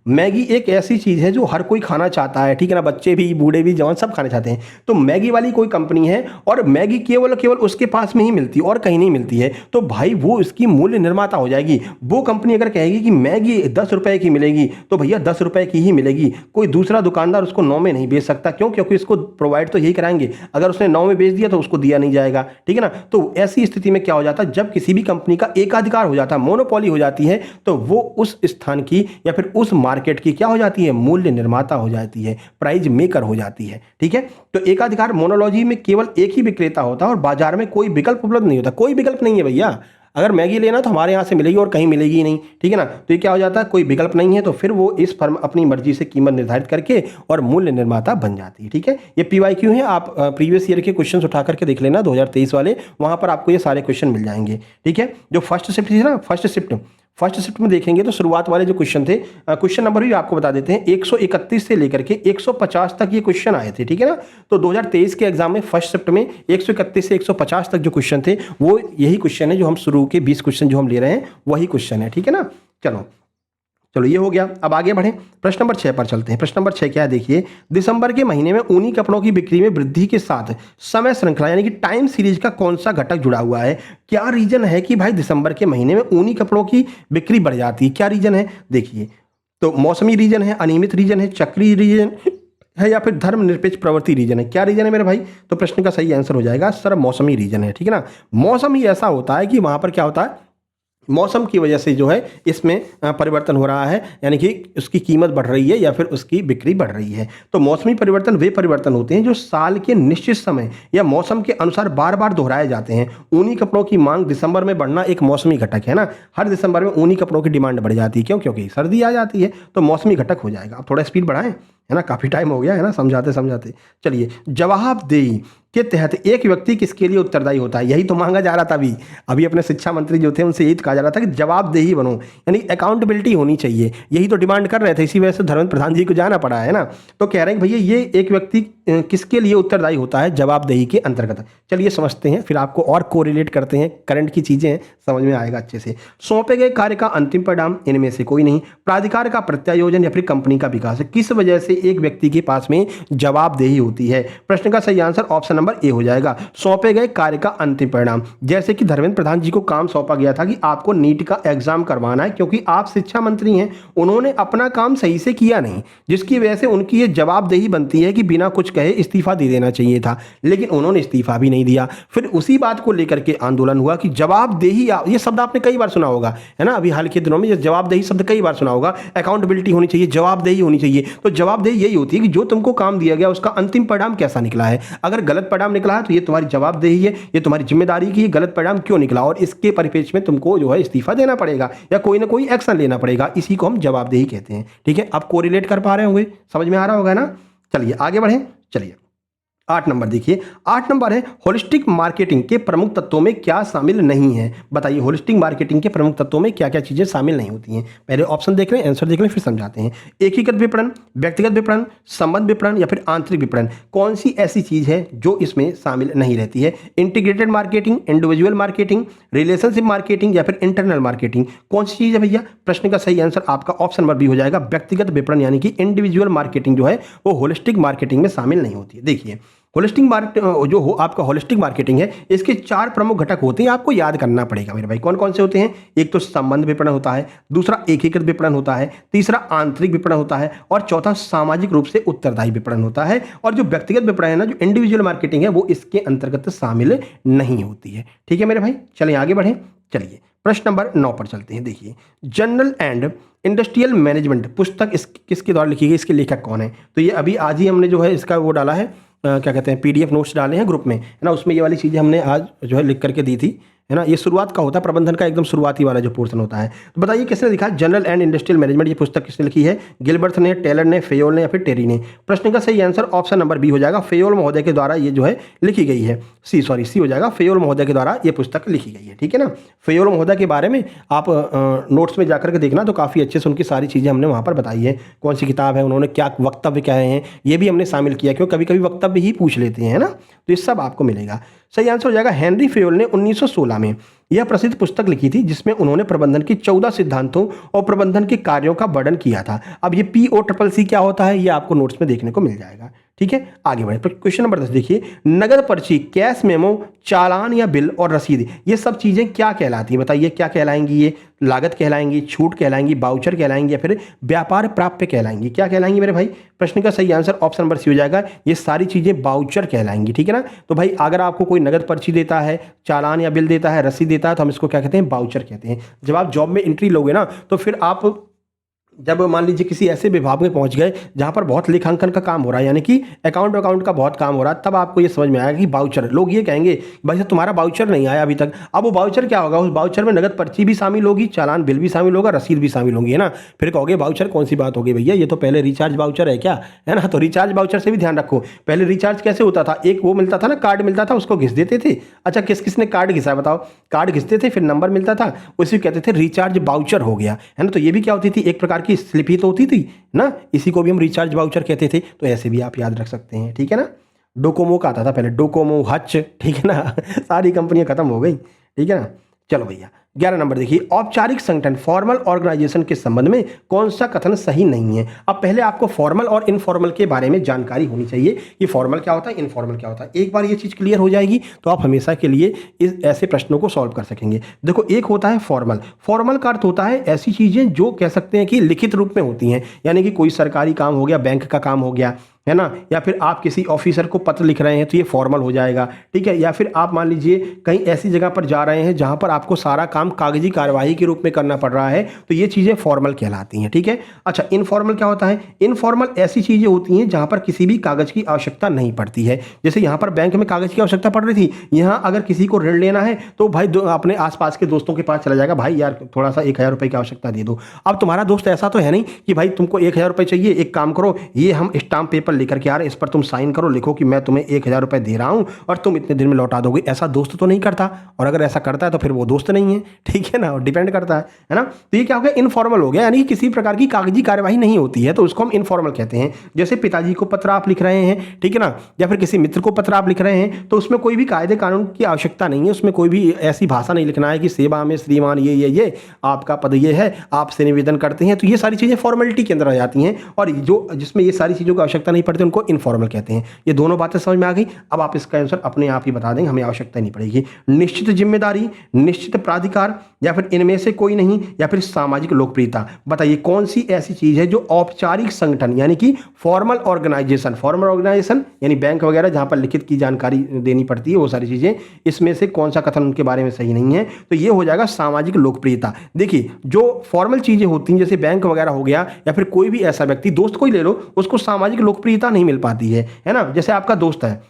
मैगी एक ऐसी चीज है जो हर कोई खाना चाहता है, ठीक है ना, बच्चे भी, बूढ़े भी, जवान सब खाना चाहते हैं। तो मैगी वाली कोई कंपनी है और मैगी केवल उसके पास में ही मिलती है और कहीं नहीं मिलती है, तो भाई वो इसकी मूल्य निर्माता हो जाएगी। वो कंपनी अगर कहेगी कि मैगी 10 रुपए की मिलेगी तो भैया 10 रुपए की ही मिलेगी, कोई दूसरा दुकानदार उसको 9 में नहीं बेच सकता। क्यों, क्योंकि इसको प्रोवाइड तो यही कराएंगे, अगर उसने 9 में बेच दिया तो उसको दिया नहीं जाएगा, ठीक है ना। तो ऐसी स्थिति में क्या हो जाता है, जब किसी भी कंपनी का एकाधिकार हो जाता है, मोनोपोली हो जाती है, तो वो उस स्थान की या फिर उस मार्केट की क्या हो जाती है, मूल्य निर्माता हो जाती है, प्राइज मेकर हो जाती है, ठीक है। तो एकाधिकार मोनोलॉजी में केवल एक ही विक्रेता होता है और बाजार में कोई विकल्प उपलब्ध नहीं होता। कोई विकल्प नहीं है भैया, अगर मैगी लेना तो हमारे यहाँ से मिलेगी और कहीं मिलेगी ही नहीं, ठीक है ना। तो ये क्या हो जाता है, कोई विकल्प नहीं है, तो फिर वो इस फर्म अपनी मर्जी से कीमत निर्धारित करके और मूल्य निर्माता बन जाती है, ठीक है। ये PYQ है, आप प्रीवियस ईयर के क्वेश्चंस उठा करके देख लेना 2023 वाले, वहां पर आपको ये सारे क्वेश्चन मिल जाएंगे, ठीक है। जो फर्स्ट शिफ्ट थी ना, फर्स्ट शिफ्ट में देखेंगे तो शुरुआत वाले जो क्वेश्चन थे, क्वेश्चन नंबर भी आपको बता देते हैं, 131 से लेकर के 150 तक ये क्वेश्चन आए थे, ठीक है ना। तो 2023 के एग्जाम में फर्स्ट शिफ्ट में 131 से 150 तक जो क्वेश्चन थे वो यही क्वेश्चन है, जो हम शुरू के 20 क्वेश्चन जो हम ले रहे हैं वही क्वेश्चन है, ठीक है ना। चलो ये हो गया। अब आगे बढ़े, प्रश्न नंबर 6 पर चलते हैं। प्रश्न नंबर 6 क्या है, देखिए दिसंबर के महीने में ऊनी कपड़ों की बिक्री में वृद्धि के साथ समय श्रृंखला यानी कि टाइम सीरीज का कौन सा घटक जुड़ा हुआ है। क्या रीजन है कि भाई दिसंबर के महीने में ऊनी कपड़ों की बिक्री बढ़ जाती है, क्या रीजन है, देखिए तो मौसमी रीजन है, अनियमित रीजन है, चक्रीय रीजन है या फिर धर्मनिरपेक्ष प्रवृत्ति रीजन है। क्या रीजन है मेरे भाई, तो प्रश्न का सही आंसर हो जाएगा सर मौसमी रीजन है, ठीक है ना। मौसम ही ऐसा होता है कि वहां पर क्या होता है, मौसम की वजह से जो है इसमें परिवर्तन हो रहा है, यानी कि उसकी कीमत बढ़ रही है या फिर उसकी बिक्री बढ़ रही है। तो मौसमी परिवर्तन वे परिवर्तन होते हैं जो साल के निश्चित समय या मौसम के अनुसार बार बार दोहराए जाते हैं। ऊनी कपड़ों की मांग दिसंबर में बढ़ना एक मौसमी घटक है ना, हर दिसंबर में ऊनी कपड़ों की डिमांड बढ़ जाती है। क्यों, क्योंकि सर्दी आ जाती है, तो मौसमी घटक हो जाएगा। अब थोड़ा स्पीड बढ़ाएं, है ना, काफ़ी टाइम हो गया है ना समझाते। चलिए, जवाबदेही के तहत एक व्यक्ति किसके लिए उत्तरदायी होता है, यही तो मांगा जा रहा था। अभी अपने शिक्षा मंत्री जो थे उनसे यही तो कहा जा रहा था कि जवाबदेही बनो, यानी अकाउंटेबिलिटी होनी चाहिए, यही तो डिमांड कर रहे थे। इसी वजह से धर्मेंद्र प्रधान जी को जाना पड़ा है ना। तो कह रहे हैं भैया ये एक व्यक्ति किसके लिए उत्तरदायी होता है, जवाबदेही के अंतर्गत। चलिए समझते हैं, फिर आपको और कोरिलेट करते हैं, करंट की चीजें समझ में आएगा अच्छे से। सौंपे गए कार्य का अंतिम परिणाम इनमें से कोई नहीं, प्राधिकार का प्रत्यायोजन या फिर कंपनी का विकास है। किस वजह से एक व्यक्ति के पास में जवाबदेही होती है, प्रश्न का सही आंसर ऑप्शन नंबर ए हो जाएगा, सौंपे गए कार्य का अंतिम परिणाम। जैसे कि धर्मेंद्र प्रधान जी को काम सौंपा गया था कि आपको नीट का एग्जाम करवाना है, क्योंकि आप शिक्षा मंत्री हैं, उन्होंने अपना काम सही से किया नहीं, जिसकी वजह से उनकी ये जवाबदेही बनती है कि बिना कुछ कहे इस्तीफा दे देना चाहिए था, लेकिन उन्होंने इस्तीफा भी नहीं दिया। फिर उसी बात को लेकर के आंदोलन हुआ कि जवाबदेही, ये शब्द आपने कई बार सुना होगा, है ना, अभी हाल के दिनों में ये जवाबदेही शब्द कई बार सुना होगा। अकाउंटेबिलिटी होनी चाहिए, जवाबदेही होनी चाहिए। तो जवाबदेही यही होती है कि जो तुमको काम दिया गया उसका अंतिम परिणाम कैसा निकला है। अगर गलत परिणाम निकला है तो ये तुम्हारी जवाबदेही है, ये तुम्हारी जिम्मेदारी की गलत परिणाम क्यों निकला और इसके परिप्रेक्ष्य में तुमको जो है इस्तीफा देना पड़ेगा या कोई ना कोई एक्शन लेना पड़ेगा। इसी को हम जवाबदेही कहते हैं। ठीक है, आप कोरिलेट कर पा रहे होंगे, समझ में आ रहा होगा ना। चलिए आगे बढ़ें। चलिए 8 नंबर देखिए, 8 नंबर है होलिस्टिक मार्केटिंग के प्रमुख तत्वों में क्या शामिल नहीं है। बताइए होलिस्टिक मार्केटिंग के प्रमुख तत्वों में क्या क्या चीजें शामिल नहीं होती हैं। पहले ऑप्शन देख लें, आंसर देख लें, फिर समझाते हैं। एकीकृत विपणन, व्यक्तिगत विपणन, संबंध विपणन या फिर आंतरिक विपणन, कौन सी ऐसी चीज है जो इसमें शामिल नहीं रहती है। Integrated marketing, individual marketing, relationship marketing या फिर इंटरनल मार्केटिंग, कौन सी चीज है भैया। प्रश्न का सही आंसर आपका ऑप्शन नंबर बी हो जाएगा, व्यक्तिगत विपणन, यानी कि इंडिविजुअल मार्केटिंग जो है वो होलिस्टिक मार्केटिंग में शामिल नहीं होती है। देखिए होलिस्टिक मार्केटिंग जो हो आपका होलिस्टिक मार्केटिंग है, इसके 4 प्रमुख घटक होते हैं, आपको याद करना पड़ेगा मेरे भाई। कौन कौन से होते हैं। एक तो संबंध विपणन होता है, दूसरा एकीकृत विपणन होता है, तीसरा आंतरिक विपणन होता है और चौथा सामाजिक रूप से उत्तरदायी विपणन होता है। और जो व्यक्तिगत विपणन है ना, जो इंडिविजुअल मार्केटिंग है, वो इसके अंतर्गत शामिल नहीं होती है। ठीक है मेरे भाई, चलिए आगे बढ़ें। चलिए प्रश्न नंबर 9 पर चलते हैं। देखिए जनरल एंड इंडस्ट्रियल मैनेजमेंट पुस्तक किसके द्वारा लिखी गई, इसके लेखक कौन है। तो ये अभी आज ही हमने जो है इसका वो डाला है, क्या कहते हैं, PDF नोट्स डाले हैं ग्रुप में, है ना। उसमें ये वाली चीज़ें हमने आज जो है लिख करके दी थी, है ना। ये शुरुआत का होता है, प्रबंधन का एकदम शुरुआती वाला जो पोर्शन होता है। तो बताइए किसने लिखा है जनरल एंड इंडस्ट्रियल मैनेजमेंट, ये पुस्तक किसने लिखी है। गिलबर्ट ने, टेलर ने, फेयोल ने या फिर टेरी ने। प्रश्न का सही आंसर ऑप्शन नंबर बी हो जाएगा, फेयोल महोदय के द्वारा ये जो है लिखी गई है। सी हो जाएगा, फेयोल महोदय के द्वारा ये पुस्तक लिखी गई है। ठीक है ना। फेयोल महोदय के बारे में आप नोट्स में जाकर के देखना, तो काफ़ी अच्छे से उनकी सारी चीज़ें हमने वहाँ पर बताई है। कौन सी किताब है, उन्होंने क्या वक्तव्य क्या हैं, ये भी हमने शामिल किया, क्योंकि कभी कभी वक्तव्य ही पूछ लेते हैं, है ना। तो ये सब आपको मिलेगा। सही आंसर हो जाएगा हेनरी फेयोल ने 1916 में यह प्रसिद्ध पुस्तक लिखी थी, जिसमें उन्होंने प्रबंधन के 14 सिद्धांतों और प्रबंधन के कार्यों का वर्णन किया था। अब ये POCC क्या होता है, ये आपको नोट्स में देखने को मिल जाएगा। ठीक है, आगे बढ़े। क्वेश्चन नंबर 10 देखिए, नगद पर्ची, कैश मेमो, चालान या बिल और रसीद, ये सब चीजें क्या कहलाती हैं। बताइए क्या कहलाएंगी। ये लागत कहलाएंगी, छूट कहलाएंगी, बाउचर कहलाएंगी या फिर व्यापार प्राप्य कहलाएंगी। क्या कहलाएंगी मेरे भाई। प्रश्न का सही आंसर ऑप्शन नंबर सी हो जाएगा, ये सारी चीजें बाउचर कहलाएंगी। ठीक है ना। तो भाई अगर आपको कोई नगद पर्ची देता है, चालान या बिल देता है, रसीद देता है, तो हम इसको क्या कहते हैं, बाउचर कहते हैं। जब आप जॉब में एंट्री लोगे ना, तो फिर आप जब मान लीजिए किसी ऐसे विभाग में पहुंच गए जहां पर बहुत लेखांकन का काम हो रहा है, यानी कि अकाउंट का बहुत काम हो रहा है, तब आपको ये समझ में आएगा कि बाउचर। लोग ये कहेंगे भाई साहब तुम्हारा बाउचर नहीं आया अभी तक। अब वो बाउचर क्या होगा, उस बाउचर में नगद पर्ची भी शामिल होगी, चालान बिल भी शामिल होगा, रसीद भी शामिल होगी, है ना। फिर कहोगे बाउचर कौन सी बात होगी भैया, ये तो पहले रिचार्ज बाउचर है क्या, है ना। तो रिचार्ज बाउचर से भी ध्यान रखो। पहले रिचार्ज कैसे होता था, एक वो मिलता था ना, कार्ड मिलता था, उसको घिस देते थे। अच्छा किस किसने कार्ड घिसा बताओ। कार्ड घिसते थे, फिर नंबर मिलता था, उसी कहते थे रिचार्ज बाउचर हो गया, है ना। तो ये भी क्या होती थी, एक प्रकार की स्लिप ही तो होती थी ना, इसी को भी हम रिचार्ज वाउचर कहते थे। तो ऐसे भी आप याद रख सकते हैं। ठीक है ना। डोकोमो का आता था पहले, डोकोमो, हच, ठीक है ना। सारी कंपनियां खत्म हो गई। ठीक है ना। चलो भैया 11 नंबर देखिए, औपचारिक संगठन, फॉर्मल ऑर्गेनाइजेशन के संबंध में कौन सा कथन सही नहीं है। अब पहले आपको फॉर्मल और इनफॉर्मल के बारे में जानकारी होनी चाहिए कि फॉर्मल क्या होता है, इनफॉर्मल क्या होता है। एक बार ये चीज क्लियर हो जाएगी तो आप हमेशा के लिए इस ऐसे प्रश्नों को सॉल्व कर सकेंगे। देखो एक होता है फॉर्मल। फॉर्मल का अर्थ होता है ऐसी चीजें जो कह सकते हैं कि लिखित रूप में होती हैं, यानी कि कोई सरकारी काम हो गया, बैंक का काम हो गया, है ना, या फिर आप किसी ऑफिसर को पत्र लिख रहे हैं तो ये फॉर्मल हो जाएगा। ठीक है। या फिर आप मान लीजिए कहीं ऐसी जगह पर जा रहे हैं जहां पर आपको सारा काम कागजी कार्यवाही के रूप में करना पड़ रहा है, तो ये चीजें फॉर्मल कहलाती हैं। ठीक है। अच्छा इनफॉर्मल क्या होता है। इनफॉर्मल ऐसी चीजें होती हैं जहां पर किसी भी कागज की आवश्यकता नहीं पड़ती है। जैसे यहां पर बैंक में कागज की आवश्यकता पड़ रही थी, यहां अगर किसी को ऋण लेना है तो भाई अपने आसपास के दोस्तों के पास चला जाएगा, भाई यार थोड़ा सा 1000 रुपए की आवश्यकता दे दो। अब तुम्हारा दोस्त ऐसा तो है नहीं कि भाई तुमको 1000 रुपए चाहिए, एक काम करो ये हम स्टाम्प पेपर लेकर के आ रहे हैं, इस पर तुम साइन करो, लिखो कि मैं तुम्हें 1000 रुपए दे रहा हूं और तुम इतने दिन में लौटा दोगे। ऐसा दोस्त तो नहीं करता, और अगर ऐसा करता है तो फिर वो दोस्त नहीं है। ठीक है ना, डिपेंड करता है ना। तो ये क्या हो गया, इनफॉर्मल हो गया, यानी किसी प्रकार की कागजी कार्यवाही नहीं होती है, तो उसको हम इनफॉर्मल कहते हैं। जैसे पिताजी को पत्र आप लिख रहे हैं, ठीक है ना, या फिर किसी मित्र को पत्र आप लिख रहे हैं, तो उसमें कोई भी कायदे कानून की आवश्यकता नहीं है, उसमें कोई भी ऐसी भाषा नहीं लिखना है कि सेवा में श्रीमान ये आपका पद ये है, आपसे निवेदन करते हैं। तो ये सारी चीजें फॉर्मेलिटी के अंदर आ जाती हैं, और जो जिसमें ये सारी चीजों की आवश्यकता नहीं पड़ती उनको इनफॉर्मल कहते हैं। ये दोनों बातें समझ में आ गई। अब आप इसका आंसर अपने आप ही बता देंगे, हमें आवश्यकता नहीं पड़ेगी। निश्चित जिम्मेदारी, निश्चित प्राधिकार, या फिर इनमें से कोई नहीं, या फिर सामाजिक लोकप्रियता। बताइए कौन सी ऐसी चीज है जो औपचारिक संगठन यानी कि फॉर्मल ऑर्गेनाइजेशन यानी बैंक वगैरह जहां पर लिखित की जानकारी देनी पड़ती है, वो सारी चीजें, इसमें से कौन सा कथन उनके बारे में सही नहीं है। तो ये हो जाएगा सामाजिक लोकप्रियता। देखिए जो फॉर्मल चीजें होती हैं जैसे बैंक वगैरह हो गया, या फिर कोई भी ऐसा व्यक्ति, दोस्त कोई ले लो, उसको सामाजिक लोकप्रियता नहीं मिल पाती है ना। जैसे आपका दोस्त है,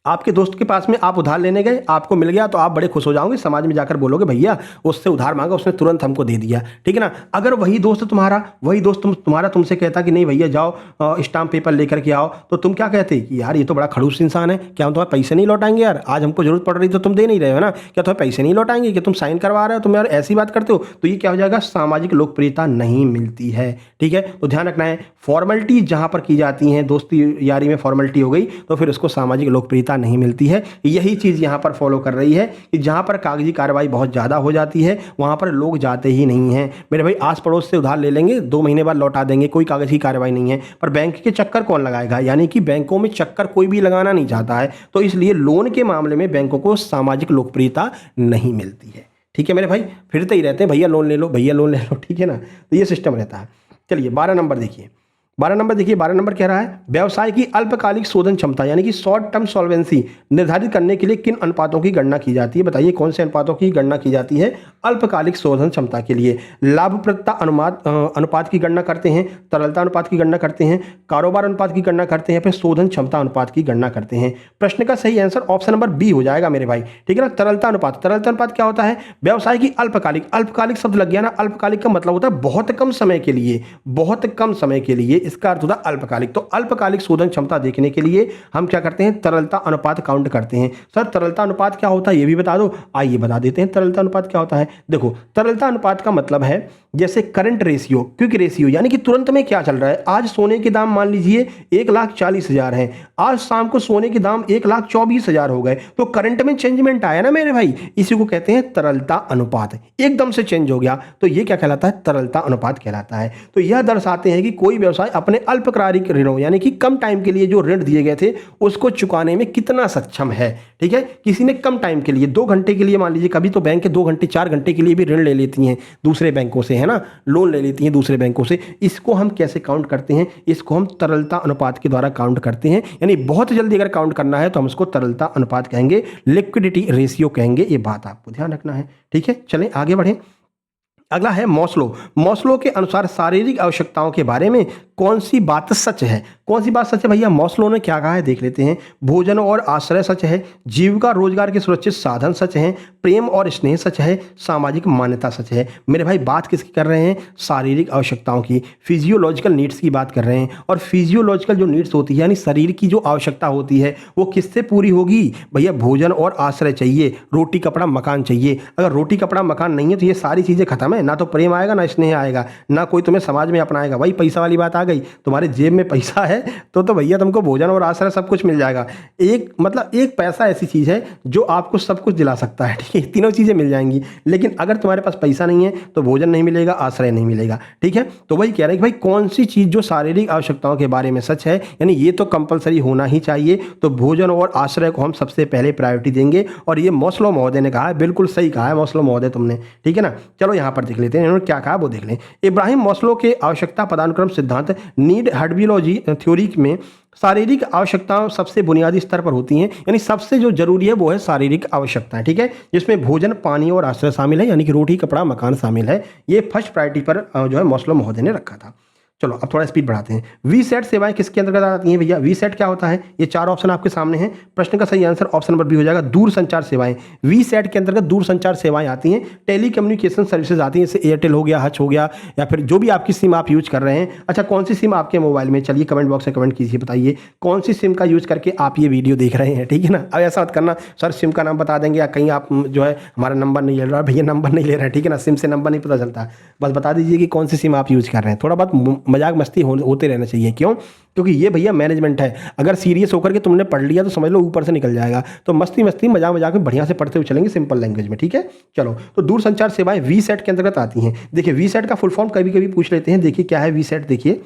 आपके दोस्त के पास में आप उधार लेने गए, आपको मिल गया तो आप बड़े खुश हो जाओगे, समाज में जाकर बोलोगे भैया उससे उधार मांगा, उसने तुरंत हमको दे दिया, ठीक है ना। अगर वही दोस्त तुम्हारा तुमसे कहता कि नहीं भैया जाओ स्टाम्प पेपर लेकर के आओ, तो तुम क्या कहते कि यार ये तो बड़ा खड़ूस इंसान है, क्या हम तुम्हारे पैसे नहीं लौटाएंगे यार, आज हमको जरूरत पड़ रही तो तुम दे नहीं रहे हो ना, क्या तुम्हें पैसे नहीं लौटाएंगे, कि तुम साइन करवा रहे हो, तुम यार ऐसी बात करते हो, तो ये क्या हो जाएगा, सामाजिक लोकप्रियता नहीं मिलती है, ठीक है। तो ध्यान रखना है, फॉर्मेलिटी जहां पर की जाती है, दोस्ती यारी में फॉर्मेलिटी हो गई तो फिर उसको सामाजिक लोकप्रियता नहीं मिलती है। यही चीज़ यहाँ पर फॉलो कर रही है कि जहाँ पर कागजी कार्रवाई बहुत ज़्यादा हो जाती है वहाँ पर लोग जाते ही नहीं हैं। मेरे भाई आस पड़ोस से उधार ले लेंगे, 2 महीने बाद लौटा देंगे, कोई कागज की कार्रवाई नहीं है, पर बैंक के चक्कर कौन लगाएगा, यानी कि बैंकों में चक्कर कोई भी लगाना नहीं चाहता है, तो इसलिए लोन के मामले में बैंकों को सामाजिक लोकप्रियता नहीं मिलती है, ठीक है मेरे भाई। फिरते ही रहते हैं भैया लोन ले लो, भैया लोन ले लो, ठीक है ना, तो ये सिस्टम रहता है। चलिए 12 नंबर देखिए, 12 नंबर कह रहा है व्यवसाय की अल्पकालिक शोधन क्षमता यानी कि शॉर्ट टर्म सॉल्वेंसी निर्धारित करने के लिए किन अनुपातों की गणना की जाती है, बताइए कौन से अनुपातों की गणना की जाती है अल्पकालिक शोधन क्षमता के लिए। लाभप्रदता अनुपात की गणना करते हैं, तरलता अनुपात की गणना करते हैं, कारोबार अनुपात की गणना करते हैं, फिर शोधन क्षमता अनुपात की गणना करते हैं। प्रश्न का सही आंसर ऑप्शन नंबर बी हो जाएगा मेरे भाई, ठीक है ना। तरलता अनुपात क्या होता है, व्यवसाय की अल्पकालिक शब्द लग गया ना, अल्पकालिक का मतलब होता है बहुत कम समय के लिए, बहुत कम समय के लिए, इसका अर्थ होता है अल्पकालिक। तो अल्पकालिक शोधन क्षमता देखने के लिए हम क्या करते हैं, तरलता अनुपात काउंट करते हैं। सर तरलता अनुपात क्या होता है ये भी बता दो, आइए बता देते हैं तरलता अनुपात क्या होता है। देखो तरलता अनुपात का मतलब है जैसे करंट रेशियो, क्विक रेशियो, यानी कि तुरंत में क्या चल रहा है, आज सोने के दाम मान लीजिए 1,40,000 है, आज शाम को सोने के दाम 1,24,000 हो गए, तो करंट में चेंजमेंट आया ना मेरे भाई, इसी को कहते हैं तरलता अनुपात, एकदम से चेंज हो गया, तो ये क्या कहलाता है, तरलता अनुपात कहलाता है। तो यह दर्शाते हैं कि कोई व्यवसाय अपने अल्पकालिक ऋणों यानी कि कम टाइम के लिए जो ऋण दिए गए थे उसको चुकाने में कितना सक्षम है, ठीक है। किसी ने कम टाइम के लिए 2 घंटे के लिए मान लीजिए, कभी तो बैंक के 2 घंटे 4 घंटे के लिए भी ऋण ले लेती हैं दूसरे बैंकों से, है ना, लोन ले लेती हैं दूसरे बैंकों से, इसको हम कैसे काउंट करते हैं, इसको हम तरलता अनुपात के द्वारा काउंट करते हैं। यानी बहुत जल्दी अगर काउंट करना है तो हम इसको तरलता अनुपात कहेंगे, लिक्विडिटी रेशियो कहेंगे, ये बात आपको ध्यान रखना है, ठीक है। चलें आगे बढ़ें। अगला है मॉस्लो के अनुसार शारीरिक आवश्यकताओं के बारे में कौन सी बात सच है, कौन सी बात सच है भैया, मॉस्लो ने क्या कहा है देख लेते हैं। भोजन और आश्रय सच है, जीविका रोजगार के सुरक्षित साधन सच हैं, प्रेम और स्नेह सच है, सामाजिक मान्यता सच है। मेरे भाई बात किसकी कर रहे हैं, शारीरिक आवश्यकताओं की, फिजियोलॉजिकल नीड्स की बात कर रहे हैं। और फिजियोलॉजिकल जो नीड्स होती है यानी शरीर की जो आवश्यकता होती है वो किससे पूरी होगी भैया, भोजन और आश्रय चाहिए, रोटी कपड़ा मकान चाहिए। अगर रोटी कपड़ा मकान नहीं है तो ये सारी चीज़ें खत्म है, ना तो प्रेम आएगा ना स्नेह आएगा, ना कोई तुम्हें समाज में अपनाएगा। वही पैसा वाली बात आ गई, तुम्हारे जेब में पैसा है तो भैया तुमको भोजन और आश्रय सब कुछ मिल जाएगा। एक पैसा ऐसी चीज़ है जो आपको सब कुछ दिला सकता है, ठीक है, तीनों चीज़ें मिल जाएंगी। लेकिन अगर तुम्हारे पास पैसा नहीं है तो भोजन नहीं मिलेगा, आश्रय नहीं मिलेगा, ठीक है। तो वही कह रहे हैं कि भाई कौन सी चीज़ जो शारीरिक आवश्यकताओं के बारे में सच है, यानी ये तो कंपलसरी होना ही चाहिए, तो भोजन और आश्रय को हम सबसे पहले प्रायोरिटी देंगे। और ये मॉस्लो महोदय ने कहा है, बिल्कुल सही कहा है मॉस्लो महोदय तुमने, ठीक है ना। चलो यहाँ पर देख लेते हैं इन्होंने क्या कहा वो देख लें। इब्राहिम मॉस्लो के आवश्यकता पदानुक्रम सिद्धांत नीड हर्बियोलॉजी थ्योरी में शारीरिक आवश्यकताएं सबसे बुनियादी स्तर पर होती हैं, यानी सबसे जो जरूरी है वो है शारीरिक आवश्यकताएं, ठीक है, जिसमें भोजन पानी और आश्रय शामिल है, यानी कि रोटी कपड़ा मकान शामिल है। ये फर्स्ट प्रायोरिटी पर जो है मॉस्लो महोदय ने रखा था। चलो अब थोड़ा स्पीड बढ़ाते हैं। वी सेट सेवाएं किसके अंतर्गत आती हैं भैया, वी सेट क्या होता है, ये 4 ऑप्शन आपके सामने हैं। प्रश्न का सही आंसर ऑप्शन नंबर बी हो जाएगा, दूर संचार सेवाएं। वी सेट के अंतर्गत दूर संचार सेवाएं आती हैं, टेली कम्युनिकेशन सर्विसेज आती हैं, जैसे एयरटेल हो गया, हच हो गया, या फिर जो भी आपकी सिम आप यूज कर रहे हैं। अच्छा कौन सी सिम आपके मोबाइल में, चलिए कमेंट बॉक्स में कमेंट कीजिए, बताइए कौन सी सिम का यूज करके आप ये वीडियो देख रहे हैं, ठीक है ना। अब ऐसा मत करना सर सिम का नाम बता देंगे या कहीं आप जो है हमारा नंबर नहीं ले रहा, भैया नंबर नहीं ले रहा है, ठीक है ना, सिम से नंबर नहीं पता चलता, बस बता दीजिए कि कौन सी सिम आप यूज कर रहे हैं। थोड़ा बहुत मजाक मस्ती होते रहना चाहिए, क्यों, क्योंकि ये भैया मैनेजमेंट है, अगर सीरियस होकर के तुमने पढ़ लिया तो समझ लो ऊपर से निकल जाएगा। तो मस्ती मजाक में बढ़िया से पढ़ते हुए चलेंगे सिंपल लैंग्वेज में, ठीक है। चलो तो दूर संचार सेवाएं वी सेट के अंतर्गत आती हैं। देखिए वी सेट का फुल फॉर्म कभी कभी पूछ लेते हैं, देखिए क्या है वी सेट, देखिए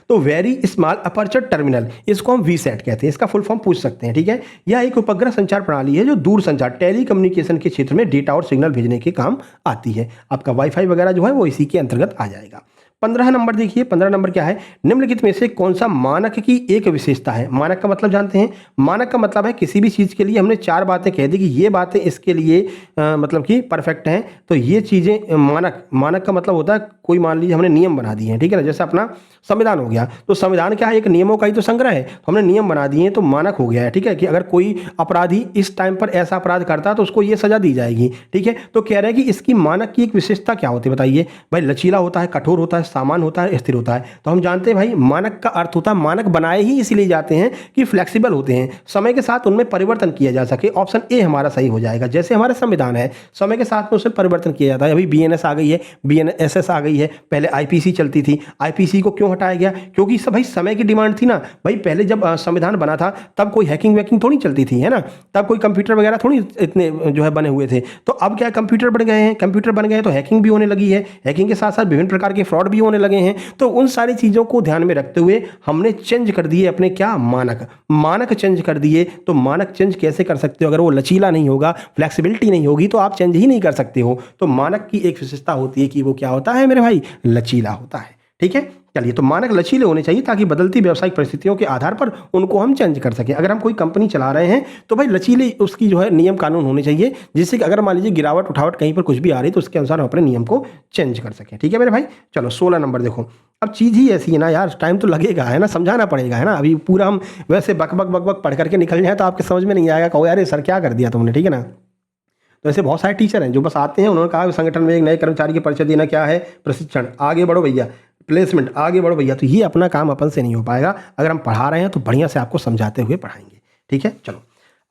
तो वेरी स्मॉल अपर्चर टर्मिनल, इसको हम वी सेट कहते हैं, इसका फुल फॉर्म पूछ सकते हैं, ठीक है। यह एक उपग्रह संचार प्रणाली है जो दूर संचार टेली कम्युनिकेशन के क्षेत्र में डेटा और सिग्नल भेजने के काम आती है। आपका वाईफाई वगैरह जो है वो इसी के अंतर्गत आ जाएगा। 15 नंबर देखिए, 15 नंबर क्या है, निम्नलिखित में से कौन सा मानक की एक विशेषता है। मानक का मतलब जानते हैं, मानक का मतलब है किसी भी चीज़ के लिए हमने 4 बातें कह दी कि ये बातें इसके लिए मतलब कि परफेक्ट हैं, तो ये चीज़ें मानक का मतलब होता है कोई, मान लीजिए हमने नियम बना दिए हैं, ठीक है ना, जैसे अपना संविधान हो गया, तो संविधान क्या है, एक नियमों का ही तो संग्रह है, तो हमने नियम बना दिए हैं तो मानक हो गया है, ठीक है, कि अगर कोई अपराधी इस टाइम पर ऐसा अपराध करता है तो उसको ये सजा दी जाएगी, ठीक है। तो कह रहे हैं कि इसकी मानक की एक विशेषता क्या होती है बताइए भाई, लचीला होता है, कठोर होता है, सामान्य होता है, स्थिर होता है। तो हम जानते हैं भाई मानक का अर्थ होता है, मानक बनाए ही इसलिए जाते हैं कि फ्लेक्सिबल होते हैं, समय के साथ उनमें परिवर्तन किया जा सके। ऑप्शन ए हमारा सही हो जाएगा। जैसे हमारा संविधान है, समय के साथ में उसमें परिवर्तन किया जाता है। अभी बीएनएस आ गई है, बीएनएसएस आ गई है, पहले आईपीसी चलती थी। आईपीसी को क्यों हटाया गया, क्योंकि सब भाई समय की डिमांड थी ना भाई। पहले जब संविधान बना था तब कोई हैकिंग वैकिंग थोड़ी चलती थी, है ना, तब कोई कंप्यूटर वगैरह थोड़ी इतने जो है बने हुए थे। तो अब क्या कंप्यूटर बन गए हैं, कंप्यूटर बन गए तो हैकिंग भी होने लगी है, हैकिंग के साथ साथ विभिन्न प्रकार के फ्रॉड भी होने लगे हैं। तो उन सारी चीज़ों को ध्यान में रखते हुए हमने चेंज कर दिए अपने क्या, मानक चेंज कर दिए। तो मानक चेंज कैसे कर सकते हो, अगर वो लचीला नहीं होगा, फ्लेक्सिबिलिटी नहीं होगी, तो आप चेंज ही नहीं कर सकते हो। तो मानक की एक विशेषता होती है कि वो क्या होता है मेरे भाई, लचीला होता है, ठीक है। चलिए, तो मानक लचीले होने चाहिए ताकि बदलती व्यावसायिक परिस्थितियों के आधार पर उनको हम चेंज कर सकें। अगर हम कोई कंपनी चला रहे हैं तो भाई लचीले उसकी जो है नियम कानून होने चाहिए, जिससे कि अगर मान लीजिए गिरावट उठावट कहीं पर कुछ भी आ रही तो उसके अनुसार हम अपने नियम को चेंज कर सकें, ठीक है मेरे भाई। चलो 16 नंबर देखो, अब चीज़ ही ऐसी है ना यार, टाइम तो लगेगा, है ना, समझाना पड़ेगा, है ना। अभी पूरा हम वैसे बक बक बक बक पढ़ करके निकल जाए तो आपके समझ में नहीं आएगा, कहो यार सर क्या कर दिया तुमने, ठीक है ना। तो ऐसे बहुत सारे टीचर हैं जो बस आते हैं, उन्होंने कहा संगठन में एक नए कर्मचारी के परिचय देना क्या है, प्रशिक्षण, आगे बढ़ो भैया, प्लेसमेंट, आगे बढ़ो भैया। तो ये अपना काम अपन से नहीं हो पाएगा। अगर हम पढ़ा रहे हैं तो बढ़िया से आपको समझाते हुए पढ़ाएंगे, ठीक है। चलो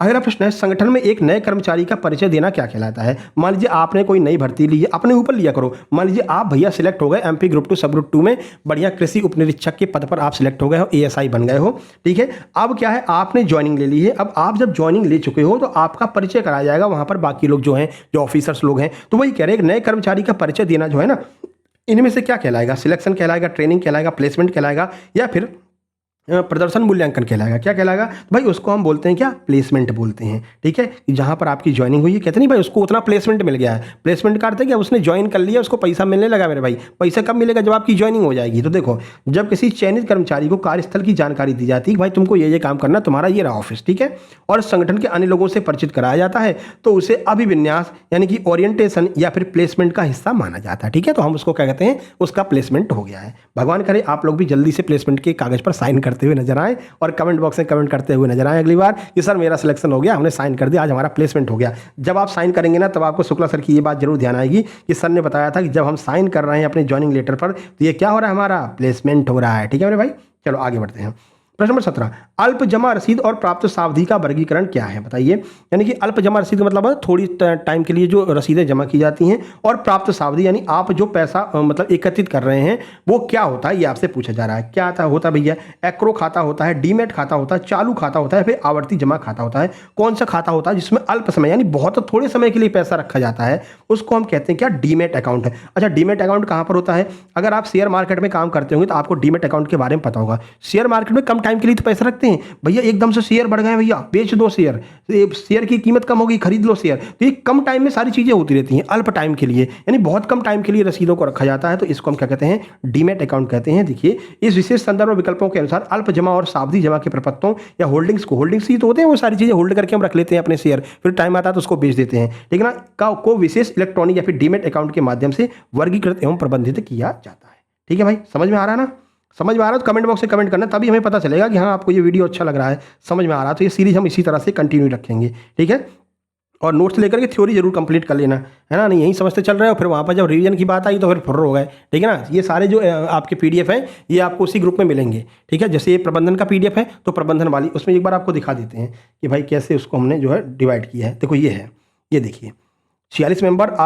अगला प्रश्न है, संगठन में एक नए कर्मचारी का परिचय देना क्या कहलाता है। मान लीजिए आपने कोई नई भर्ती ली है, अपने ऊपर लिया करो। मान लीजिए आप भैया सिलेक्ट हो गए एमपी ग्रुप 2 सब ग्रुप 2 में, बढ़िया कृषि उपनिरीक्षक के पद पर आप सिलेक्ट हो गए हो, एएसआई बन गए हो, ठीक है। अब क्या है, आपने ज्वाइनिंग ले ली है। अब आप जब ज्वाइनिंग ले चुके हो तो आपका परिचय कराया जाएगा वहां पर, बाकी लोग जो हैं, जो ऑफिसर्स लोग हैं। तो वही कह रहे हैं, एक नए कर्मचारी का परिचय देना जो है ना, इनमें से क्या कहलाएगा, सिलेक्शन कहलाएगा, ट्रेनिंग कहलाएगा, प्लेसमेंट कहलाएगा, या फिर प्रदर्शन मूल्यांकन कहलाएगा। क्या कहलाएगा भाई, उसको हम बोलते हैं क्या, प्लेसमेंट बोलते हैं, ठीक है। जहां पर आपकी ज्वाइनिंग हुई है, कहते नहीं भाई उसको उतना प्लेसमेंट मिल गया है। प्लेसमेंट का अर्थ है कि उसने ज्वाइन कर लिया, उसको पैसा मिलने लगा मेरे भाई। पैसा कब मिलेगा, जब आपकी ज्वाइनिंग हो जाएगी। तो देखो, जब किसी चयनित कर्मचारी को कार्यस्थल की जानकारी दी जाती है कि भाई तुमको ये काम करना, तुम्हारा ये रहा ऑफिस, ठीक है, और संगठन के अन्य लोगों से परिचित कराया जाता है, तो उसे अभिविन्यास यानी कि ओरिएंटेशन या फिर प्लेसमेंट का हिस्सा माना जाता है, ठीक है। तो हम उसको क्या कहते हैं, उसका प्लेसमेंट हो गया है। भगवान करे आप लोग भी जल्दी से प्लेसमेंट के कागज पर साइन करते हुए नजर आए और कमेंट बॉक्स में कमेंट करते हुए नजर आए अगली बार कि सर मेरा सिलेक्शन हो गया, हमने साइन कर दिया, आज हमारा प्लेसमेंट हो गया। जब आप साइन करेंगे ना, तब आपको शुक्ला सर की ये बात जरूर ध्यान आएगी कि सर ने बताया था कि जब हम साइन कर रहे हैं अपने ज्वाइनिंग लेटर पर, तो ये क्या हो रहा है, हमारा प्लेसमेंट हो रहा है, ठीक है मेरे भाई। चलो आगे बढ़ते हैं। प्रश्न नंबर 17, अल्प जमा रसीद और प्राप्त सावधि का वर्गीकरण क्या है बताइए। यानी कि अल्प जमा रसीद का मतलब थोड़ी टाइम के लिए जो रसीदें जमा की जाती हैं, और प्राप्त सावधि यानी आप जो पैसा मतलब एकत्रित कर रहे हैं वो क्या होता है, ये आपसे पूछा जा रहा है। क्या होता है भैया, एक्रो खाता होता है, डीमेट खाता होता है, चालू खाता होता है, फिर आवर्ती जमा खाता होता है। कौन सा खाता होता है जिसमें अल्प समय यानी बहुत थोड़े समय के लिए पैसा रखा जाता है, उसको हम कहते हैं क्या, डीमेट अकाउंट है। अच्छा, डीमेट अकाउंट कहाँ पर होता है, अगर आप शेयर मार्केट में काम करते होंगे तो आपको डीमेट अकाउंट के बारे में पता होगा। शेयर मार्केट में कम टाइम के लिए तो पैसा रखते हैं भैया, एकदम से शेयर बढ़ गए भैया, बेच दो शेयर, शेयर की कीमत कम होगी, खरीद लो शेयर। तो ये कम टाइम में सारी चीजें होती रहती हैं, अल्प टाइम के लिए यानी बहुत कम टाइम के लिए रसीदों को रखा जाता है, तो इसको हम क्या कहते हैं, डीमेट अकाउंट कहते हैं। देखिए, इस विशेष संदर्भ विकल्पों के अनुसार अल्प जमा और सावधि जमा के प्रपत्रों या होल्डिंग्स को, होल्डिंग्स ही तो होते हैं, वो सारी चीजें होल्ड करके हम रख लेते हैं अपने शेयर, फिर टाइम आता है तो उसको बेच देते हैं, ठीक है ना, को विशेष इलेक्ट्रॉनिक या फिर डीमेट अकाउंट के माध्यम से वर्गीकृत एवं प्रबंधित किया जाता है। ठीक है भाई, समझ में आ रहा है ना, समझ में आ रहा है तो कमेंट बॉक्स में कमेंट करना, तभी हमें पता चलेगा कि हाँ आपको ये वीडियो अच्छा लग रहा है, समझ में आ रहा है। तो ये सीरीज हम इसी तरह से कंटिन्यू रखेंगे, ठीक है। और नोट्स लेकर के थ्योरी जरूर कंप्लीट कर लेना, है ना, नहीं यहीं समझते चल रहे हो, फिर वहाँ पर जब रिवीजन की बात आई तो फिर फुर्र हो गए, ठीक है ना। ये सारे जो आपके पीडीएफ है ये आपको उसी ग्रुप में मिलेंगे, ठीक है। जैसे ये प्रबंधन का पीडीएफ है तो प्रबंधन वाली, उसमें एक बार आपको दिखा देते हैं कि भाई कैसे उसको हमने जो है डिवाइड किया है। देखो ये है, ये देखिए 46 मेंबर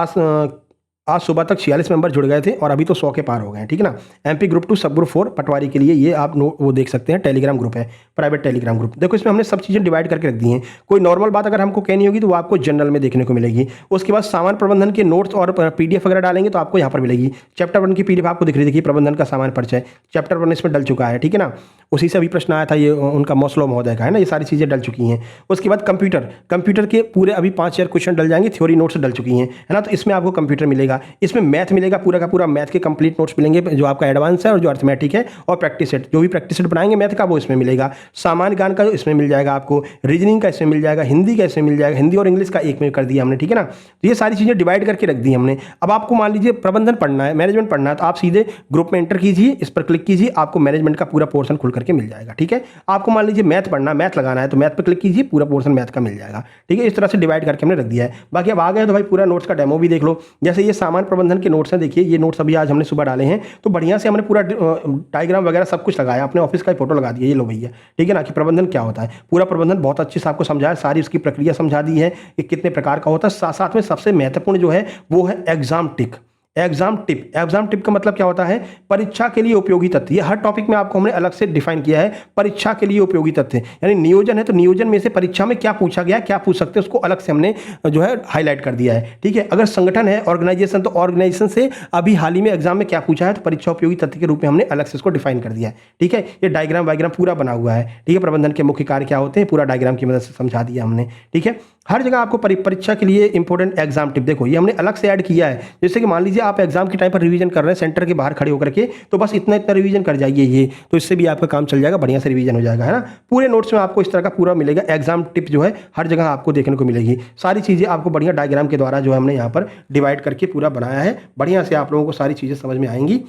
आज सुबह तक 46 मेंबर जुड़ गए थे और अभी तो 100 के पार हो गए हैं, ठीक है ना। एमपी ग्रुप 2 सब ग्रुप 4 पटवारी के लिए ये आप वो देख सकते हैं, टेलीग्राम ग्रुप है, प्राइवेट टेलीग्राम ग्रुप। देखो इसमें हमने सब चीज़ें डिवाइड करके रख दी हैं। कोई नॉर्मल बात अगर हमको कहनी होगी तो वो आपको जनरल में देखने को मिलेगी। उसके बाद सामान प्रबंधन के नोट्स और पीडीएफ वगैरह डालेंगे तो आपको यहाँ पर मिलेगी। चैप्टर 1 की पीडीएफ आपको दिख रही, देखिए प्रबंधन का सामान्य परिचय, चैप्टर 1 इसमें डल चुका है, ठीक है ना। उसी से अभी प्रश्न आया था ये उनका मौसलो महोदय का, है ना, ये सारी चीज़ें डल चुकी हैं। उसके बाद कंप्यूटर के पूरे अभी 5 क्वेश्चन डल जाएंगे, थ्योरी नोट्स डल चुकी हैं, है ना। तो इसमें आपको कंप्यूटर मिलेगा। मिलेगा। इसमें मैथ मिलेगा, पूरा का पूरा मैथ के कंप्लीट नोट्स मिलेंगे, जो आपका एडवांस है और जो अर्थमेटिक है, और प्रैक्टिस सेट, जो भी प्रैक्टिस सेट बनाएंगे मैथ का वो इसमें मिलेगा। सामान्य ज्ञान का इसमें मिल जाएगा आपको, रीजनिंग का इसमें मिल जाएगा, हिंदी का इसमें मिल जाएगा, हिंदी और इंग्लिश का एक में कर दिया हमने, ठीक है ना। तो ये सारी चीज़ें डिवाइड करके रख दी हमने। अब आपको मान लीजिए प्रबंधन पढ़ना है, मैनेजमेंट पढ़ना है, तो आप सीधे ग्रुप में एंटर कीजिए, इस पर क्लिक कीजिए, आपको मैनेजमेंट का पूरा पोर्शन खुल करके मिल जाएगा, ठीक है। आपको मान लीजिए मैथ पढ़ना, मैथ लगाना है, तो मैथ पर क्लिक कीजिए, पूरा पोर्शन मैथ का मिल जाएगा, ठीक है। इस तरह से डिवाइड करके हमने रख दिया है। बाकी अब आ गए तो भाई पूरा नोट्स का डेमो भी देख लो। जैसे ये सामान्य प्रबंधन के नोट्स हैं, देखिए ये नोट्स अभी आज हमने सुबह डाले हैं, तो बढ़िया से हमने पूरा डायग्राम वगैरह सब कुछ लगाया, अपने ऑफिस का फोटो लगा दिया, ये लो भैया, ठीक है ना, कि प्रबंधन क्या होता है। पूरा प्रबंधन बहुत अच्छे से आपको समझाया, सारी उसकी प्रक्रिया समझा दी है कि कितने प्रकार का होता है। साथ साथ में सबसे महत्वपूर्ण जो है वो है एग्जाम टिक, एग्जाम टिप। एग्जाम टिप का मतलब क्या होता है, परीक्षा के लिए उपयोगी तथ्य। ये हर टॉपिक में आपको हमने अलग से डिफाइन किया है, परीक्षा के लिए उपयोगी तथ्य, यानी नियोजन है तो नियोजन में से परीक्षा में क्या पूछा गया, क्या पूछ सकते हैं, उसको अलग से हमने जो है हाईलाइट कर दिया है, ठीक है। अगर संगठन है, ऑर्गेनाइजेशन, तो ऑर्गेनाइजेशन से अभी हाल ही में एग्जाम में क्या पूछा है, तो परीक्षा उपयोगी तथ्य के रूप में हमने अलग से इसको डिफाइन कर दिया है, ठीक है। ये डायग्राम वायग्राम पूरा बना हुआ है, ठीक है। प्रबंधन के मुख्य कार्य क्या होते हैं, पूरा डायग्राम की मदद से समझा दिया हमने, ठीक है। हर जगह आपको परीक्षा के लिए इंपॉर्टेंट एग्जाम टिप, देखो ये हमने अलग से ऐड किया है। जैसे कि मान लीजिए आप एग्जाम के टाइम पर रिवीजन कर रहे हैं सेंटर के बाहर खड़े होकर के, तो बस इतना इतना रिवीजन कर जाइए, ये तो इससे भी आपका काम चल जाएगा, बढ़िया से रिवीजन हो जाएगा, है ना। पूरे नोट्स में आपको इस तरह का पूरा मिलेगा, एग्जाम टिप जो है हर जगह आपको देखने को मिलेगी। सारी चीज़ें आपको बढ़िया डायग्राम के द्वारा जो है हमने यहाँ पर डिवाइड करके पूरा बनाया है, बढ़िया से आप लोगों को सारी चीज़ें समझ में आएंगी,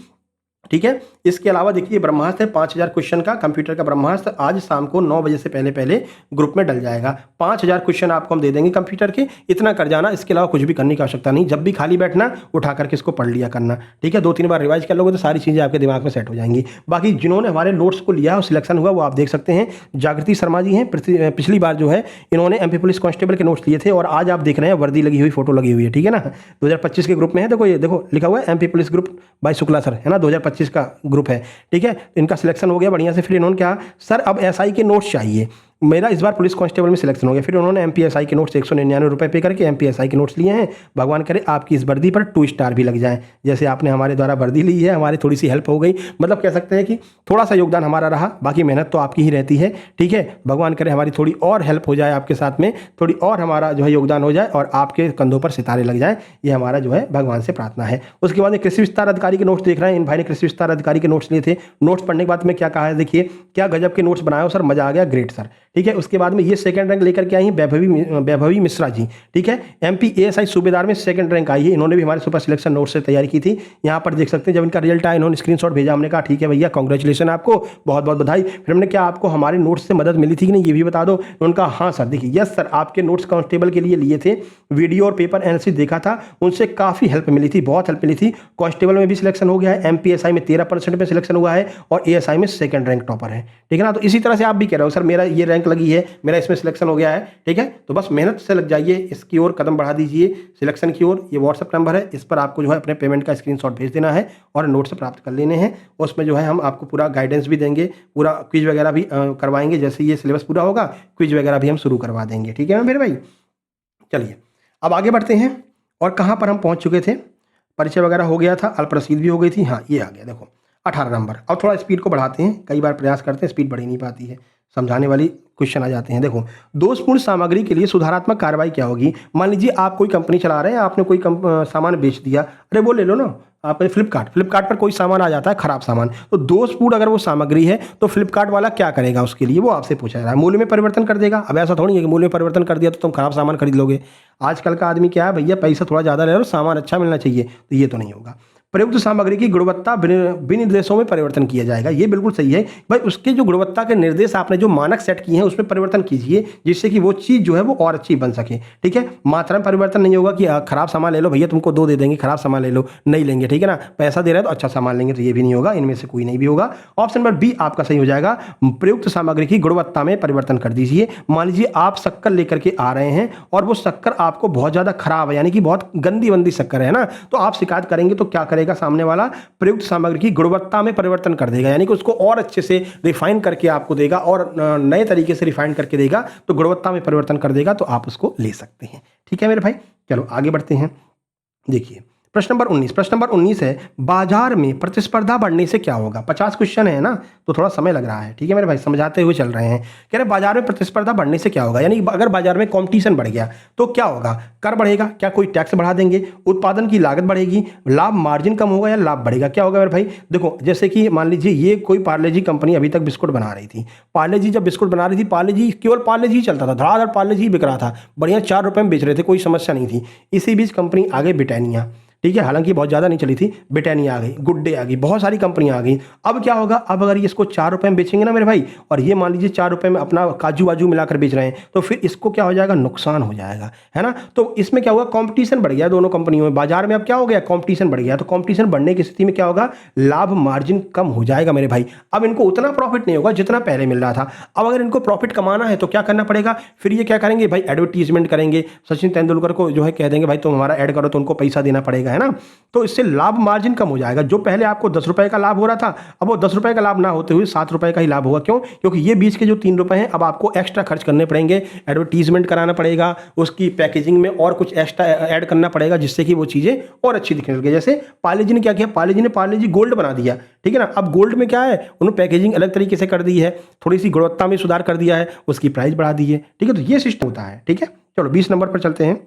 ठीक है। इसके अलावा देखिए ब्रह्मास्त्र 5000 क्वेश्चन का, कंप्यूटर का ब्रह्मास्त्र आज शाम को 9 बजे से पहले पहले ग्रुप में डल जाएगा। 5000 क्वेश्चन आपको हम दे देंगे कंप्यूटर के, इतना कर जाना, इसके अलावा कुछ भी करने की आवश्यकता नहीं। जब भी खाली बैठना उठा करके इसको पढ़ लिया करना, ठीक है। 2-3 बार रिवाइज कर लोगे तो सारी चीज़ें आपके दिमाग में सेट हो जाएंगी। बाकी जिन्होंने हमारे नोट्स को लिया और सिलेक्शन हुआ वो आप देख सकते हैं, जागृति शर्मा जी हैं, पिछली बार जो है इन्होंने MP पुलिस कांस्टेबल के नोट्स लिए थे, और आज आप देख रहे हैं वर्दी लगी हुई, फोटो लगी हुई है, ठीक है ना। 2025 के ग्रुप में है, देखो ये देखो लिखा हुआ है MP police group by Shukla sir, है ना, 2025 का ग्रुप है, ठीक है। इनका सिलेक्शन हो गया बढ़िया से। फिर इन्होंने कहा सर अब SI के नोट्स चाहिए, मेरा इस बार पुलिस कांस्टेबल में सिलेक्शन हो गया। फिर उन्होंने MPSI के नोट्स 199 रुपये पे करके MPSI के नोट्स लिए हैं। भगवान करे आपकी इस वर्दी पर 2 स्टार भी लग जाए, जैसे आपने हमारे द्वारा वर्दी ली है, हमारी थोड़ी सी हेल्प हो गई, मतलब कह सकते हैं कि थोड़ा सा योगदान हमारा रहा, बाकी मेहनत तो आपकी ही रहती है, ठीक है। भगवान करे हमारी थोड़ी और हेल्प हो जाए आपके साथ में, थोड़ी और हमारा जो है योगदान हो जाए और आपके कंधों पर सितारे लग जाए, ये हमारा जो है भगवान से प्रार्थना है। उसके बाद कृषि विस्तार अधिकारी के नोट्स देख रहे हैं, इन भाई ने कृषि विस्तार अधिकारी के नोट्स लिए थे। नोट्स पढ़ने के बाद में क्या कहा है, देखिए क्या गजब के नोट्स बनाए हो सर, मजा आ गया, ग्रेट सर, ठीक है। उसके बाद में ये सेकंड रैंक लेकर के आई हैं वैभवी मिश्रा जी, ठीक है। MP ASI सूबेदार में सेकंड रैंक आई है, इन्होंने भी हमारे सुपर सिलेक्शन नोट से तैयारी की थी। यहाँ पर देख सकते हैं जब इनका रिजल्ट आया इन्होंने स्क्रीनशॉट भेजा, हमने कहा ठीक है भैया कांग्रेचुलेशन, आपको बहुत बहुत बधाई। फिर हमने क्या आपको हमारे नोट्स से मदद मिली थी कि नहीं ये भी बता दो। उनका हाँ सर, देखिए यस सर, आपके नोट्स कांस्टेबल के लिए लिए थे, वीडियो और पेपर एनालिसिस देखा था, उनसे काफ़ी हेल्प मिली थी, बहुत हेल्प मिली थी। कांस्टेबल में भी सिलेक्शन हो गया है, MPSI में 13% में सिलेक्शन हुआ है, और ASI में सेकंड रैंक टॉपर है, ठीक है ना। तो इसी तरह से आप भी कह रहे हो सर मेरा ये रैंक लगी है, मेरा इसमें सिलेक्शन हो गया है, ठीक है। तो बस मेहनत से लग जाइए, इसकी ओर कदम बढ़ा दीजिए, सिलेक्शन की ओर। ये WhatsApp नंबर है, इस पर आपको जो है अपने पेमेंट का स्क्रीनशॉट भेज देना है और नोट्स प्राप्त कर लेने हैं। उसमें जो है हम आपको पूरा गाइडेंस भी देंगे, पूरा क्विज वगैरह भी करवाएंगे, जैसे ये सिलेबस पूरा होगा क्विज वगैरह भी हम शुरू करवा देंगे, ठीक है ना मेरे भाई। चलिए अब आगे बढ़ते हैं, और कहाँ पर हम पहुँच चुके थे, परिचय वगैरह हो गया था, अल्परसीद भी हो गई थी, हाँ ये आ गया देखो 18 नंबर। अब थोड़ा स्पीड को बढ़ाते हैं, कई बार प्रयास करते हैं स्पीड बढ़ ही नहीं पाती है, समझाने वाली क्वेश्चन आ जाते हैं। देखो दोषपूर्ण सामग्री के लिए सुधारात्मक कार्रवाई क्या होगी। मान लीजिए आप कोई कंपनी चला रहे हैं, आपने कोई सामान बेच दिया, अरे वो ले लो ना, आप फ्लिपकार्ट पर कोई सामान आ जाता है खराब सामान, तो दोषपूर्ण अगर वो सामग्री है तो फ्लिपकार्ट वाला क्या करेगा उसके लिए, वो आपसे पूछा जा रहा है, मूल्य में परिवर्तन कर देगा। अब ऐसा थोड़ी है कि मूल्य में परिवर्तन कर दिया तो तुम खराब सामान खरीद लोगे। आजकल का आदमी क्या है भैया, पैसा थोड़ा ज़्यादा ले लो, सामान अच्छा मिलना चाहिए, तो ये तो नहीं होगा। प्रयुक्त सामग्री की गुणवत्ता विनिर्देशों में परिवर्तन किया जाएगा, ये बिल्कुल सही है भाई। उसके जो गुणवत्ता के निर्देश आपने जो मानक सेट किए हैं उसमें परिवर्तन कीजिए, जिससे कि वो चीज़ जो है वो और अच्छी बन सके, ठीक है। मात्रा में परिवर्तन नहीं होगा कि खराब सामान ले लो भैया तुमको 2 दे देंगे, खराब सामान ले लो नहीं लेंगे, ठीक है ना। पैसा दे रहे हैं तो अच्छा सामान लेंगे, तो ये भी नहीं होगा, इनमें से कोई नहीं भी होगा। ऑप्शन नंबर बी आपका सही हो जाएगा, प्रयुक्त सामग्री की गुणवत्ता में परिवर्तन कर दीजिए। मान लीजिए आप शक्कर लेकर के आ रहे हैं और वो शक्कर आपको बहुत ज़्यादा खराब है, यानी कि बहुत गंदी वंदी शक्कर है ना, तो आप शिकायत करेंगे तो क्या करेगा सामने वाला, प्रयुक्त सामग्री की गुणवत्ता में परिवर्तन कर देगा, यानी कि उसको और अच्छे से रिफाइन करके आपको देगा और नए तरीके से रिफाइन करके देगा, तो गुणवत्ता में परिवर्तन कर देगा, तो आप उसको ले सकते हैं, ठीक है मेरे भाई। चलो आगे बढ़ते हैं। देखिए प्रश्न नंबर 19 है, बाजार में प्रतिस्पर्धा बढ़ने से क्या होगा। 50 क्वेश्चन है ना, तो थोड़ा समय लग रहा है, ठीक है मेरे भाई, समझाते हुए चल रहे हैं। कह रहे बाजार में प्रतिस्पर्धा बढ़ने से क्या होगा, यानी अगर बाजार में कंपटीशन बढ़ गया तो क्या होगा, कर बढ़ेगा, क्या कोई टैक्स बढ़ा देंगे, उत्पादन की लागत बढ़ेगी, लाभ मार्जिन कम होगा या लाभ बढ़ेगा, क्या होगा मेरे भाई। देखो जैसे कि मान लीजिए ये कोई पार्ले जी कंपनी अभी तक बिस्कुट बना रही थी, पार्ले जी जब बिस्कुट बना रही थी, पार्ले जी केवल पार्ले जी चलता था, धड़ाधड़ पार्ले जी बिक रहा था, बढ़िया 4 रुपए में बेच रहे थे, कोई समस्या नहीं थी। इसी बीच कंपनी आ गई ब्रिटानिया, ठीक है, हालांकि बहुत ज़्यादा नहीं चली थी, ब्रिटानिया आ गई, गुड डे आ गई, बहुत सारी कंपनियां आ गई। अब क्या होगा, अब अगर ये इसको 4 रुपए में बेचेंगे ना मेरे भाई, और ये मान लीजिए 4 रुपए में अपना काजू वाजू मिलाकर बेच रहे हैं, तो फिर इसको क्या हो जाएगा, नुकसान हो जाएगा, है ना। तो इसमें क्या होगा, कंपटीशन बढ़ गया दोनों कंपनियों में, बाजार में अब क्या हो गया, कंपटीशन बढ़ गया। तो कंपटीशन बढ़ने की स्थिति में क्या होगा, लाभ मार्जिन कम हो जाएगा मेरे भाई। अब इनको उतना प्रॉफिट नहीं होगा जितना पहले मिल रहा था। अब अगर इनको प्रॉफिट कमाना है तो क्या करना पड़ेगा, फिर ये क्या करेंगे भाई, एडवर्टीजमेंट करेंगे, सचिन तेंदुलकर को जो है कह देंगे भाई तुम हमारा ऐड करो, तो उनको पैसा देना पड़ेगा, है ना। तो इससे लाभ मार्जिन कम हो जाएगा। जो पहले आपको 10 रुपए का लाभ हो रहा था, अब वो 10 रुपए का लाभ ना होते हुए 7 रुपए का ही लाभ होगा। क्यों, क्योंकि ये बीच के जो 3 रुपए हैं अब आपको एक्स्ट्रा खर्च करने पड़ेंगे, एडवर्टीजमेंट कराना पड़ेगा, उसकी पैकेजिंग में और कुछ एक्स्ट्रा ऐड करना पड़ेगा, जिससे कि वो चीज़ें और अच्छी दिखने लगे। जैसे पार्ले जी ने क्या किया, पार्ले जी ने पार्ले जी गोल्ड बना दिया, ठीक है ना। अब गोल्ड में क्या है, उन्होंने पैकेजिंग अलग तरीके से कर दी है, थोड़ी सी गुणवत्ता में सुधार कर दिया है, उसकी प्राइस बढ़ा दी है, ठीक है। तो ये सिस्टम होता है, ठीक है। चलो 20 नंबर पर चलते हैं।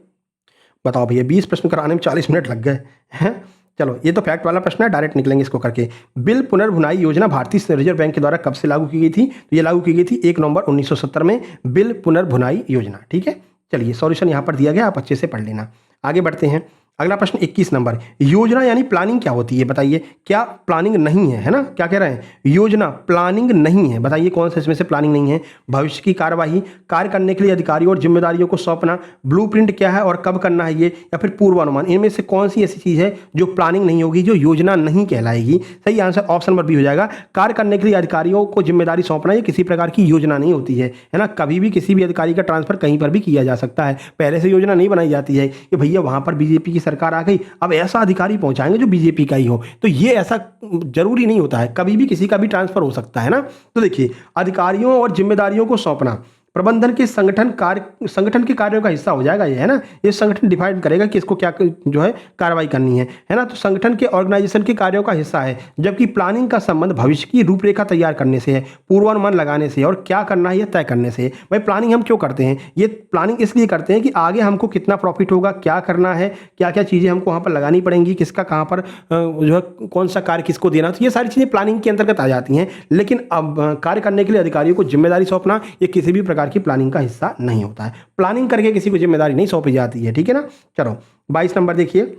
बताओ भैया, 20 प्रश्न कराने में 40 मिनट लग गए हैं। चलो ये तो फैक्ट वाला प्रश्न है, डायरेक्ट निकलेंगे इसको करके। बिल पुनर्भुनाई योजना भारतीय रिजर्व बैंक के द्वारा कब से लागू की गई थी, तो ये लागू की गई थी 1 नवंबर 1970 में, बिल पुनर्भुनाई योजना, ठीक है। चलिए सॉल्यूशन यहाँ पर दिया गया, आप अच्छे से पढ़ लेना। आगे बढ़ते हैं, अगला प्रश्न 21 नंबर, योजना यानी प्लानिंग क्या होती है, बताइए। क्या प्लानिंग नहीं है, है ना, क्या कह रहे हैं, योजना प्लानिंग नहीं है, बताइए कौन सा इसमें से प्लानिंग नहीं है। भविष्य की कार्यवाही, कार्य करने के लिए अधिकारियों और जिम्मेदारियों को सौंपना, ब्लूप्रिंट क्या है और कब करना है ये, या फिर पूर्वानुमान, इनमें से कौन सी ऐसी चीज है जो प्लानिंग नहीं होगी, जो योजना नहीं कहलाएगी। सही आंसर ऑप्शन नंबर बी हो जाएगा। कार्य करने के लिए अधिकारियों को जिम्मेदारी सौंपना ये किसी प्रकार की योजना नहीं होती है ना। कभी भी किसी भी अधिकारी का ट्रांसफर कहीं पर भी किया जा सकता है, पहले से योजना नहीं बनाई जाती है कि भैया वहां पर बीजेपी की सरकार आ गई, अब ऐसा अधिकारी पहुंचाएंगे जो बीजेपी का ही हो, तो ये ऐसा जरूरी नहीं होता है, कभी भी किसी का भी ट्रांसफर हो सकता है ना। तो देखिए, अधिकारियों और जिम्मेदारियों को सौंपना प्रबंधन के संगठन के कार्यों का हिस्सा हो जाएगा ये, है ना। ये संगठन डिफाइन करेगा कि इसको क्या जो है कार्रवाई करनी है ना। तो संगठन के ऑर्गेनाइजेशन के कार्यों का हिस्सा है, जबकि प्लानिंग का संबंध भविष्य की रूपरेखा तैयार करने से है, पूर्वानुमान लगाने से और क्या करना है यह तय करने से। भाई प्लानिंग हम क्यों करते हैं, ये प्लानिंग इसलिए करते हैं कि आगे हमको कितना प्रॉफिट होगा, क्या करना है, क्या क्या चीज़ें हमको वहाँ पर लगानी पड़ेंगी, किसका कहाँ पर जो है कौन सा कार्य किसको देना, तो ये सारी चीज़ें प्लानिंग के अंतर्गत आ जाती हैं। लेकिन अब कार्य करने के लिए अधिकारियों को जिम्मेदारी सौंपना ये किसी भी प्रकार की प्लानिंग का हिस्सा नहीं होता है। प्लानिंग करके किसी को जिम्मेदारी नहीं सौंपी जाती है, ठीक है ना। चलो 22 नंबर देखिए,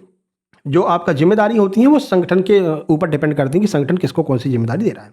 जो आपका जिम्मेदारी होती है वो संगठन के ऊपर डिपेंड करती है कि संगठन किसको कौन सी जिम्मेदारी दे रहा है।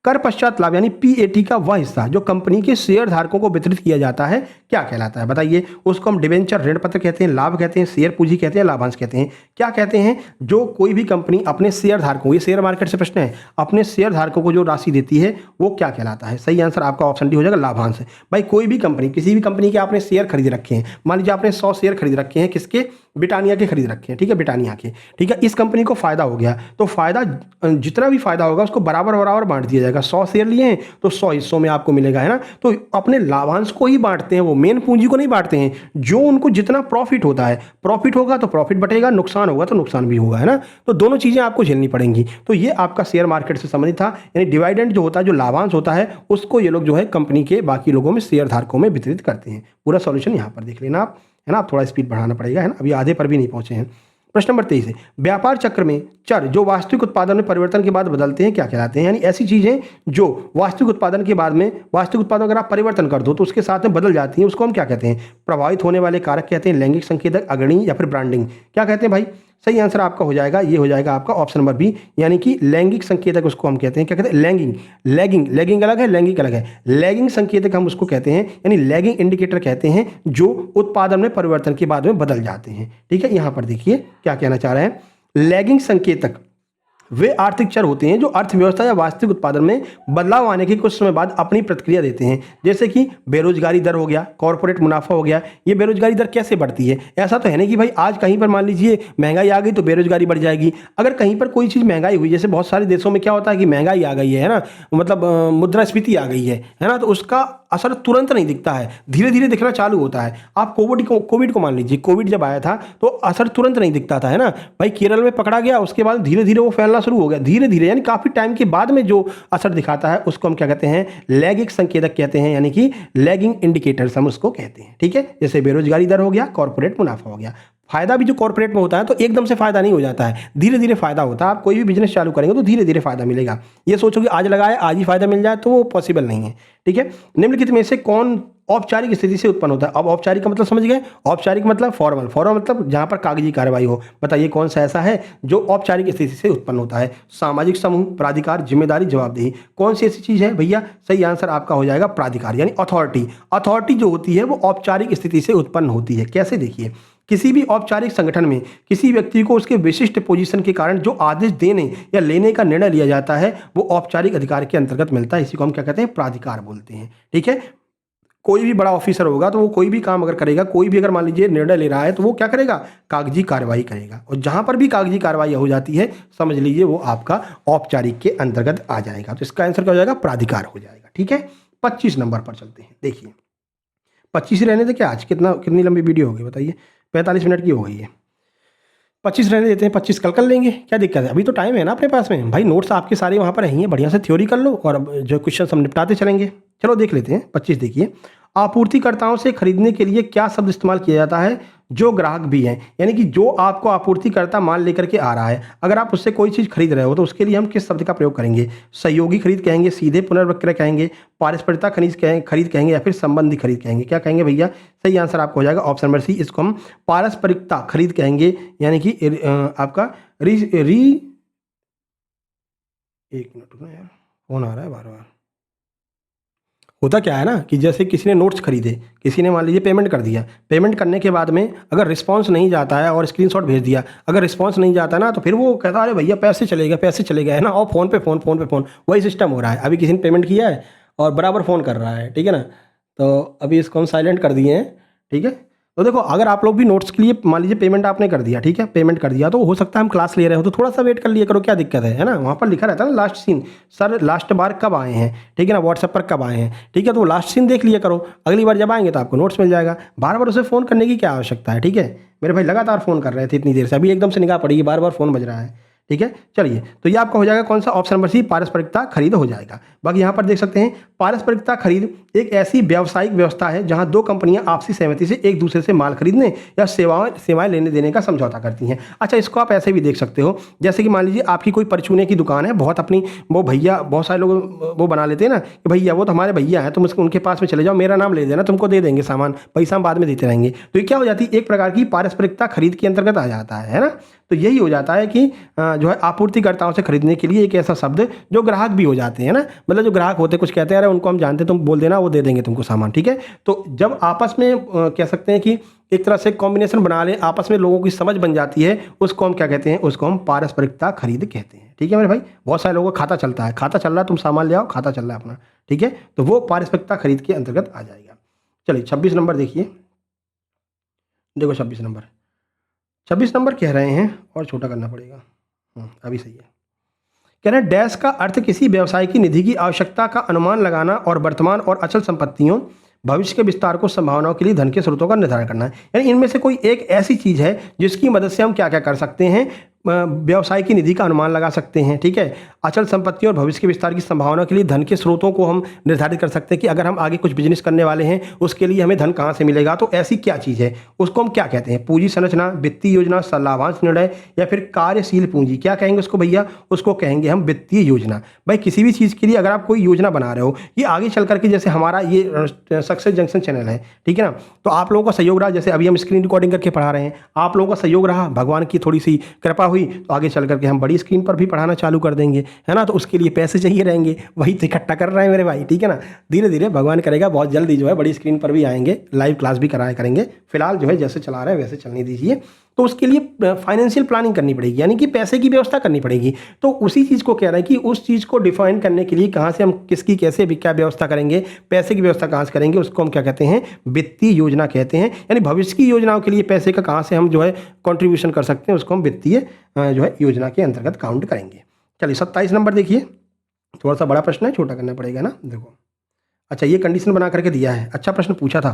कर पश्चात लाभ यानी पीएटी का वह हिस्सा जो कंपनी के शेयर धारकों को वितरित किया जाता है क्या कहलाता है, बताइए। उसको हम डिबेंचर, ऋण पत्र कहते हैं, लाभ कहते हैं, शेयर पूंजी कहते हैं, लाभांश कहते हैं। क्या कहते हैं, जो कोई भी कंपनी अपने शेयर धारकों, ये शेयर मार्केट से प्रश्न है, अपने शेयर धारकों को जो राशि देती है वो क्या कहलाता है। सही आंसर आपका ऑप्शन डी हो जाएगा, लाभांश। भाई कोई भी कंपनी, किसी भी कंपनी के आपने शेयर खरीद रखे हैं, मान लीजिए आपने 100 शेयर खरीद रखे हैं, किसके, ब्रिटानिया के खरीद रखे हैं, ठीक है, ब्रिटानिया के, ठीक है। इस कंपनी को फायदा हो गया, तो फायदा जितना भी फायदा होगा उसको बराबर बराबर बांट दिया जाएगा। 100 शेयर लिए हैं तो 100 हिस्सों में आपको मिलेगा, है ना। तो अपने लाभांश को ही बांटते हैं, वो मेन पूंजी को नहीं बांटते हैं। जो उनको जितना प्रॉफिट होता है, प्रॉफिट होगा तो प्रॉफिट बटेगा, नुकसान होगा तो नुकसान भी होगा, है ना। तो दोनों चीजें आपको झेलनी पड़ेंगी। तो ये आपका शेयर मार्केट से संबंधित था, यानी डिविडेंड जो होता है, जो लाभांश होता है, उसको ये लोग जो है कंपनी के बाकी लोगों में, शेयर धारकों में वितरित करते हैं। पूरा सॉल्यूशन यहाँ पर देख लेना आप, है ना। आप थोड़ा स्पीड बढ़ाना पड़ेगा, है ना, अभी आधे पर भी नहीं पहुंचे हैं। प्रश्न नंबर 23 है, व्यापार चक्र में चर जो वास्तविक उत्पादन में परिवर्तन के बाद बदलते हैं क्या कहलाते हैं। यानी ऐसी चीजें जो वास्तविक उत्पादन के बाद में, वास्तविक उत्पादन अगर आप परिवर्तन कर दो तो उसके साथ में बदल जाती हैं, उसको हम क्या कहते हैं, प्रभावित होने वाले कारक कहते हैं, लैंगिक संकेतक, अग्रणी या फिर ब्रांडिंग, क्या कहते हैं भाई। सही आंसर आपका हो जाएगा, ये हो जाएगा आपका ऑप्शन नंबर बी, यानी कि लैंगिक संकेतक उसको हम कहते हैं, क्या कहते हैं, लैंगिंग। लैंगिंग अलग है, लैंगिक अलग है। लैगिंग संकेतक हम उसको कहते हैं, यानी लैगिंग इंडिकेटर कहते हैं, जो उत्पादन में परिवर्तन के बाद में बदल जाते हैं, ठीक है। यहाँ पर देखिए क्या कहना चाह रहे हैं, लैगिंग संकेतक वे आर्थिक चर होते हैं जो अर्थव्यवस्था या वास्तविक उत्पादन में बदलाव आने के कुछ समय बाद अपनी प्रतिक्रिया देते हैं। जैसे कि बेरोजगारी दर हो गया, कॉर्पोरेट मुनाफा हो गया। ये बेरोजगारी दर कैसे बढ़ती है, ऐसा तो है नहीं कि भाई आज कहीं पर मान लीजिए महंगाई आ गई तो बेरोजगारी बढ़ जाएगी। अगर कहीं पर कोई चीज़ महंगाई हुई, जैसे बहुत सारे देशों में क्या होता है कि महंगाई आ गई है ना, मतलब मुद्रास्फीति आ गई है ना, तो उसका असर तुरंत नहीं दिखता है, धीरे धीरे दिखना चालू होता है। आप कोविड को मान लीजिए, कोविड जब आया था तो असर तुरंत नहीं दिखता था, है ना भाई। केरल में पकड़ा गया, उसके बाद धीरे धीरे वो फैलना शुरू हो गया, धीरे धीरे, यानी काफ़ी टाइम के बाद में जो असर दिखाता है उसको हम क्या कहते हैं, लैगिंग संकेतक कहते हैं, यानी कि लैगिंग इंडिकेटर्स हम उसको कहते हैं, ठीक है। जैसे बेरोजगारी दर हो गया, कॉर्पोरेट मुनाफा हो गया। फायदा भी जो कॉर्पोरेट में होता है तो एकदम से फायदा नहीं हो जाता है, धीरे धीरे फायदा होता है। आप कोई भी बिजनेस चालू करेंगे तो धीरे धीरे फायदा मिलेगा। ये सोचो कि आज लगाए आज ही फायदा मिल जाए तो वो पॉसिबल नहीं है, ठीक है। निम्नलिखित में से कौन औपचारिक स्थिति से उत्पन्न होता है? अब औपचारिक का मतलब समझ गए, औपचारिक मतलब फॉर्मल, फॉर्मल मतलब जहां पर कागजी कार्रवाई हो। बताइए कौन सा ऐसा है जो औपचारिक स्थिति से उत्पन्न होता है? सामाजिक समूह, प्राधिकार, जिम्मेदारी, जवाबदेही। कौन सी ऐसी चीज है भैया? सही आंसर आपका हो जाएगा प्राधिकार, यानी अथॉरिटी। अथॉरिटी जो होती है वो औपचारिक स्थिति से उत्पन्न होती है। कैसे? देखिए, किसी भी औपचारिक संगठन में किसी व्यक्ति को उसके विशिष्ट पोजीशन के कारण जो आदेश देने या लेने का निर्णय लिया जाता है वो औपचारिक अधिकार के अंतर्गत मिलता है। इसी को हम क्या कहते हैं? प्राधिकार बोलते हैं, ठीक है। कोई भी बड़ा ऑफिसर होगा तो वो कोई भी काम अगर करेगा, कोई भी अगर मान लीजिए निर्णय ले रहा है तो वो क्या करेगा? कागजी कार्रवाई करेगा। और जहां पर भी कागजी कार्रवाई हो जाती है समझ लीजिए वो आपका औपचारिक के अंतर्गत आ जाएगा। तो इसका आंसर क्या हो जाएगा? प्राधिकार हो जाएगा, ठीक है। 25 नंबर पर चलते हैं। देखिए 25 रहने दे क्या, आज कितनी लंबी वीडियो होगी बताइए? 45 मिनट की हो गई है। 25 रहने देते हैं, 25 कल कर लेंगे, क्या दिक्कत है? अभी तो टाइम है ना अपने पास में भाई। नोट्स आपके सारे वहाँ पर ही हैं, बढ़िया से थ्योरी कर लो और अब जो क्वेश्चन हम निपटाते चलेंगे। चलो देख लेते हैं 25। देखिए, आपूर्तिकर्ताओं से खरीदने के लिए क्या शब्द इस्तेमाल किया जाता है? जो ग्राहक भी हैं, यानी कि जो आपको आपूर्तिकर्ता माल लेकर के आ रहा है, अगर आप उससे कोई चीज़ खरीद रहे हो तो उसके लिए हम किस शब्द का प्रयोग करेंगे? सहयोगी खरीद कहेंगे, सीधे पुनर्विक्रय कहेंगे, पारस्परिकता खरीद कहेंगे या फिर संबंधी खरीद कहेंगे? क्या कहेंगे भैया? सही आंसर आपको हो जाएगा ऑप्शन नंबर सी, इसको हम पारस्परिकता खरीद कहेंगे, यानी कि आपका एक मिनट रुकना यार, फोन आ रहा है बार बार। होता क्या है ना कि जैसे किसी ने नोट्स खरीदे, किसी ने मान लीजिए पेमेंट कर दिया, पेमेंट करने के बाद में अगर रिस्पांस नहीं जाता है और स्क्रीनशॉट भेज दिया, अगर रिस्पांस नहीं जाता ना तो फिर वो कहता है अरे भैया पैसे चले गए, है ना। और फोन पे फोन, वही सिस्टम हो रहा है। अभी किसी ने पेमेंट किया है और बराबर फ़ोन कर रहा है, ठीक है ना। तो अभी इसको हम साइलेंट कर दिए हैं, ठीक है। तो देखो, अगर आप लोग भी नोट्स के लिए मान लीजिए पेमेंट आपने कर दिया, ठीक है, पेमेंट कर दिया, तो हो सकता है हम क्लास ले रहे हो तो थोड़ा सा वेट कर लिया करो, क्या दिक्कत है ना। वहाँ पर लिखा रहता है ना लास्ट सीन, सर लास्ट बार कब आए हैं, ठीक है ना, व्हाट्सएप पर कब आए हैं, ठीक है। तो वो लास्ट सीन देख लिया करो, अगली बार जब आएंगे तो आपको नोट्स मिल जाएगा। बार बार उसे फ़ोन करने की क्या आवश्यकता है, ठीक है। मेरे भाई लगातार फ़ोन कर रहे थे इतनी देर से, अभी एकदम से निगाह पड़ेगी, बार बार फ़ोन बज रहा है, ठीक है। चलिए, तो ये आपका हो जाएगा कौन सा? ऑप्शन नंबर सी, पारस्परिकता खरीद हो जाएगा। बाकी यहाँ पर देख सकते हैं, पारस्परिकता खरीद एक ऐसी व्यावसायिक व्यवस्था है जहाँ दो कंपनियां आपसी सहमति से एक दूसरे से माल खरीदने या सेवाएं लेने देने का समझौता करती हैं। अच्छा, इसको आप ऐसे भी देख सकते हो, जैसे कि मान लीजिए आपकी कोई परचूने की दुकान है, बहुत अपनी वो भैया, बहुत सारे लोग वो बना लेते हैं ना कि भैया वो तो हमारे भैया हैं, तुम उनके पास में चले जाओ, मेरा नाम ले देना, तुमको दे देंगे सामान, पैसा हम बाद में देते रहेंगे। तो ये क्या हो जाती है? एक प्रकार की पारस्परिकता खरीद के अंतर्गत आ जाता है ना। तो यही हो जाता है कि जो है आपूर्तिकर्ताओं से खरीदने के लिए एक ऐसा शब्द जो ग्राहक भी हो जाते हैं ना, मतलब जो ग्राहक होते कुछ कहते हैं अरे उनको हम जानते, तुम बोल देना वो दे देंगे तुमको सामान, ठीक है। तो जब आपस में कह सकते हैं कि एक तरह से कॉम्बिनेशन बना लें, आपस में लोगों की समझ बन जाती है, उसको हम क्या कहते हैं? उसको हम पारस्परिकता खरीद कहते हैं, ठीक है मेरे भाई। बहुत सारे लोगों का खाता चलता है, खाता चल रहा है, तुम सामान ले आओ, खाता चल रहा है अपना, ठीक है, तो वो पारस्परिकता खरीद के अंतर्गत आ जाएगा। चलिए 26 नंबर देखिए, देखो 26 नंबर कह रहे हैं और छोटा करना पड़ेगा, अभी सही है। कह रहे हैं डैश का अर्थ किसी व्यवसाय की निधि की आवश्यकता का अनुमान लगाना और वर्तमान और अचल संपत्तियों, भविष्य के विस्तार को संभावनाओं के लिए धन के स्रोतों का निर्धारण करना है। यानी इनमें से कोई एक ऐसी चीज है जिसकी मदद से हम क्या क्या कर सकते हैं? व्यवसाय की निधि का अनुमान लगा सकते हैं, ठीक है। अचल संपत्ति और भविष्य के विस्तार की संभावना के लिए धन के स्रोतों को हम निर्धारित कर सकते हैं कि अगर हम आगे कुछ बिजनेस करने वाले हैं उसके लिए हमें धन कहाँ से मिलेगा। तो ऐसी क्या चीज़ है उसको हम क्या कहते हैं? पूंजी संरचना, वित्तीय योजना, लाभांश निर्णय या फिर कार्यशील पूंजी, क्या कहेंगे उसको भैया? उसको कहेंगे हम वित्तीय योजना। भाई किसी भी चीज़ के लिए अगर आप कोई योजना बना रहे हो, ये आगे चल करके, जैसे हमारा ये सक्सेस जंक्शन चैनल है, ठीक है ना, तो आप लोगों का सहयोग रहा, जैसे अभी हम स्क्रीन रिकॉर्डिंग करके पढ़ा रहे हैं, आप लोगों का सहयोग रहा, भगवान की थोड़ी सी कृपा हुई तो आगे चल करके हम बड़ी स्क्रीन पर भी पढ़ाना चालू कर देंगे, है ना। तो उसके लिए पैसे चाहिए रहेंगे, वही तो इकट्ठा कर रहे हैं मेरे भाई, ठीक है ना। धीरे धीरे भगवान करेगा बहुत जल्दी जो है बड़ी स्क्रीन पर भी आएंगे, लाइव क्लास भी कराया करेंगे। फिलहाल जो है जैसे चला रहे हैं वैसे चलने दीजिए। तो उसके लिए फाइनेंशियल प्लानिंग करनी पड़ेगी, यानी कि पैसे की व्यवस्था करनी पड़ेगी। तो उसी चीज़ को कह रहे हैं कि उस चीज़ को डिफाइन करने के लिए कहाँ से हम किसकी कैसे भी क्या व्यवस्था करेंगे, पैसे की व्यवस्था कहाँ से करेंगे, उसको हम क्या कहते हैं? वित्तीय योजना कहते हैं। यानी भविष्य की योजनाओं के लिए पैसे का कहाँ से हम जो है कॉन्ट्रीब्यूशन कर सकते हैं, उसको हम वित्तीय जो है योजना के अंतर्गत काउंट करेंगे। चलिए 27 नंबर देखिए, थोड़ा सा बड़ा प्रश्न है, छोटा करना पड़ेगा ना। देखो अच्छा, ये कंडीशन बना करके दिया है। अच्छा प्रश्न पूछा था,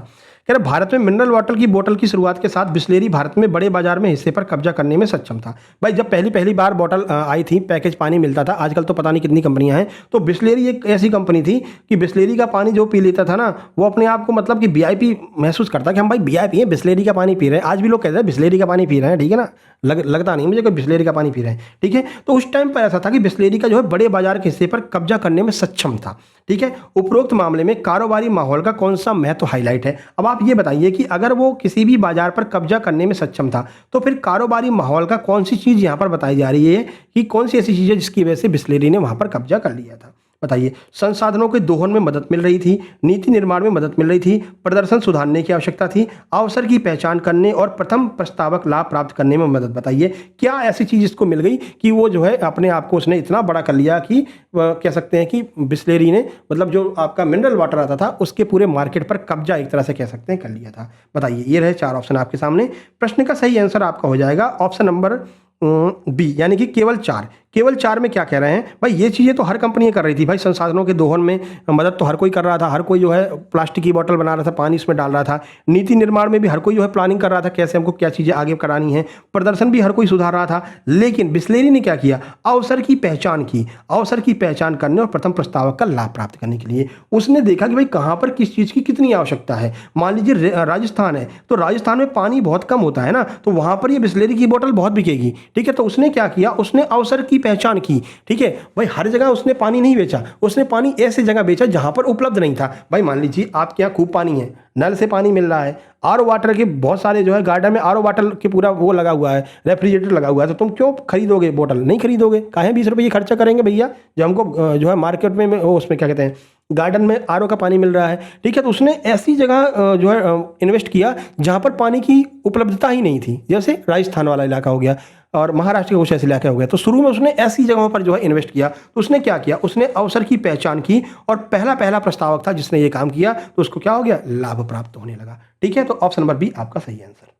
कह रहे भारत में मिनरल वाटर की बोतल की शुरुआत के साथ बिसलेरी भारत में बड़े बाजार में हिस्से पर कब्जा करने में सक्षम था। भाई जब पहली पहली बार बोतल आई थी, पैकेज पानी मिलता था, आजकल तो पता नहीं कितनी कंपनियां हैं, तो बिसलेरी एक ऐसी कंपनी थी कि बिसलेरी का पानी जो पी लेता था ना, वो अपने आप को मतलब कि वीआईपी महसूस करता कि हम भाई वीआईपी हैं, बिसलेरी का पानी पी रहे हैं। आज भी लोग कहते हैं बिसलेरी का पानी पी रहे हैं, ठीक है ना, लगता नहीं मुझे कोई बिसलेरी का पानी पी रहे हैं, ठीक है। तो उस टाइम पर ऐसा था कि बिसलेरी का जो है बड़े बाजार के हिस्से पर कब्जा करने में सक्षम था, ठीक है। उपरोक्त मामले में कारोबारी माहौल का कौन सा महत्व हाईलाइट है। अब आप ये बताइए कि अगर वो किसी भी बाजार पर कब्जा करने में सक्षम था, तो फिर कारोबारी माहौल का कौन सी चीज़ यहाँ पर बताई जा रही है कि कौन सी ऐसी चीज़ है जिसकी वजह से बिसलेरी ने वहाँ पर कब्जा कर लिया था। बताइए। संसाधनों के दोहन में मदद मिल रही थी, नीति निर्माण में मदद मिल रही थी, प्रदर्शन सुधारने की आवश्यकता थी, अवसर की पहचान करने और प्रथम प्रस्तावक लाभ प्राप्त करने में मदद। बताइए क्या ऐसी चीज़ इसको मिल गई कि वो जो है अपने आप को उसने इतना बड़ा कर लिया कि कह सकते हैं कि बिसलेरी ने मतलब जो आपका मिनरल वाटर आता था उसके पूरे मार्केट पर कब्जा एक तरह से कह सकते हैं कर लिया था। बताइए, ये रहे 4 ऑप्शन आपके सामने। प्रश्न का सही आंसर आपका हो जाएगा ऑप्शन नंबर बी, यानी कि केवल 4। केवल 4 में क्या कह रहे हैं भाई, ये चीज़ें तो हर कंपनी कर रही थी भाई, संसाधनों के दोहन में मदद तो हर कोई कर रहा था, हर कोई जो है प्लास्टिक की बोतल बना रहा था, पानी इसमें डाल रहा था, नीति निर्माण में भी हर कोई जो है प्लानिंग कर रहा था कैसे हमको क्या चीज़ें आगे करानी है, प्रदर्शन भी हर कोई सुधार रहा था। लेकिन बिसलेरी ने क्या किया, अवसर की पहचान की, अवसर की पहचान करने और प्रथम प्रस्तावक का लाभ प्राप्त करने के लिए उसने देखा कि भाई कहाँ पर किस चीज़ की कितनी आवश्यकता है। मान लीजिए राजस्थान है, तो राजस्थान में पानी बहुत कम होता है ना, तो वहाँ पर ये बिसलेरी की बोतल बहुत बिकेगी, ठीक है। तो उसने क्या किया, उसने अवसर की पहचान की, ठीक है भाई। हर जगह उसने पानी नहीं बेचा, उसने पानी ऐसे जगह बेचा जहां पर उपलब्ध नहीं था। भाई मान लीजिए आपके यहाँ खूब पानी है, नल से पानी मिल रहा है, आरओ वाटर के बहुत सारे जो है गार्डन में आरओ वाटर के पूरा वो लगा हुआ है, रेफ्रिजरेटर लगा हुआ है, तो तुम क्यों खरीदोगे बोतल, नहीं खरीदोगे, काहे 20 रुपये खर्चा करेंगे भैया जो हमको जो है मार्केट में उसमें क्या कहते हैं गार्डन में आरओ का पानी मिल रहा है, ठीक है। तो उसने ऐसी जगह जो है इन्वेस्ट किया जहाँ पर पानी की उपलब्धता ही नहीं थी, जैसे राजस्थान वाला इलाका हो गया और महाराष्ट्र के कुछ ऐसे इलाके हो गए। तो शुरू में उसने ऐसी जगहों पर जो है इन्वेस्ट किया, तो उसने क्या किया, उसने अवसर की पहचान की और पहला प्रस्तावक था जिसने ये काम किया, तो उसको क्या हो गया, लाभ प्राप्त होने लगा, ठीक है। तो ऑप्शन नंबर बी आपका सही आंसर।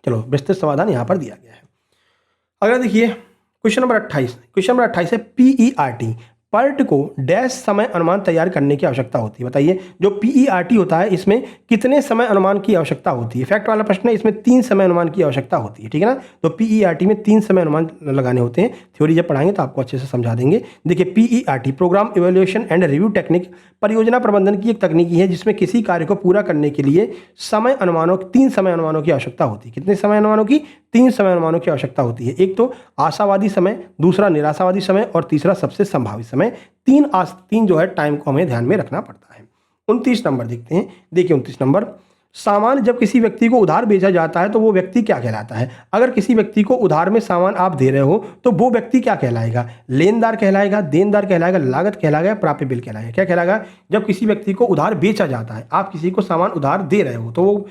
चलो विस्तृत समाधान यहाँ पर दिया गया है। अगला देखिए क्वेश्चन नंबर 28। क्वेश्चन नंबर 28 है PERT, पर्ट को डैश समय अनुमान तैयार करने की आवश्यकता होती है। बताइए जो PERT होता है इसमें कितने समय अनुमान की आवश्यकता होती है। फैक्ट वाला प्रश्न है, इसमें 3 समय अनुमान की आवश्यकता होती है, ठीक है ना। तो PERT में 3 समय अनुमान लगाने होते हैं। थ्योरी जब पढ़ाएंगे तो आपको अच्छे से समझा देंगे। देखिए PERT program evaluation and review technique, परियोजना प्रबंधन की एक तकनीकी है जिसमें किसी कार्य को पूरा करने के लिए समय अनुमानों 3 समय अनुमानों की आवश्यकता होती है। कितने समय अनुमानों की, 3 समय अनुमानों की आवश्यकता होती है। एक तो आशावादी समय, दूसरा निराशावादी समय और तीसरा सबसे संभावित समय। 3 जो है टाइम को हमें ध्यान में रखना पड़ता है। 29 नंबर देखते हैं। देखिए 29 नंबर, सामान जब किसी व्यक्ति को उधार बेचा जाता है तो वो व्यक्ति क्या कहलाता है। अगर किसी व्यक्ति को उधार में सामान आप दे रहे हो तो वो व्यक्ति क्या कहलाएगा, लेनदार कहलाएगा, देनदार कहलाएगा, लागत कहलाएगा, प्राप्य बिल कहलाएगा। क्या कहलाएगा, जब किसी व्यक्ति को उधार बेचा जाता है, आप किसी को सामान उधार दे रहे हो तो वो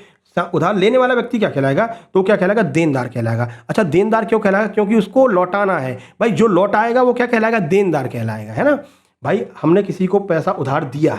उधार लेने वाला व्यक्ति क्या कहलाएगा, तो क्या कहलाएगा, देनदार कहलाएगा। अच्छा देनदार क्यों कहलाएगा, क्योंकि उसको लौटाना है। भाई जो लौटाएगा वो क्या कहलाएगा, देनदार कहलाएगा, है ना। भाई हमने किसी को पैसा उधार दिया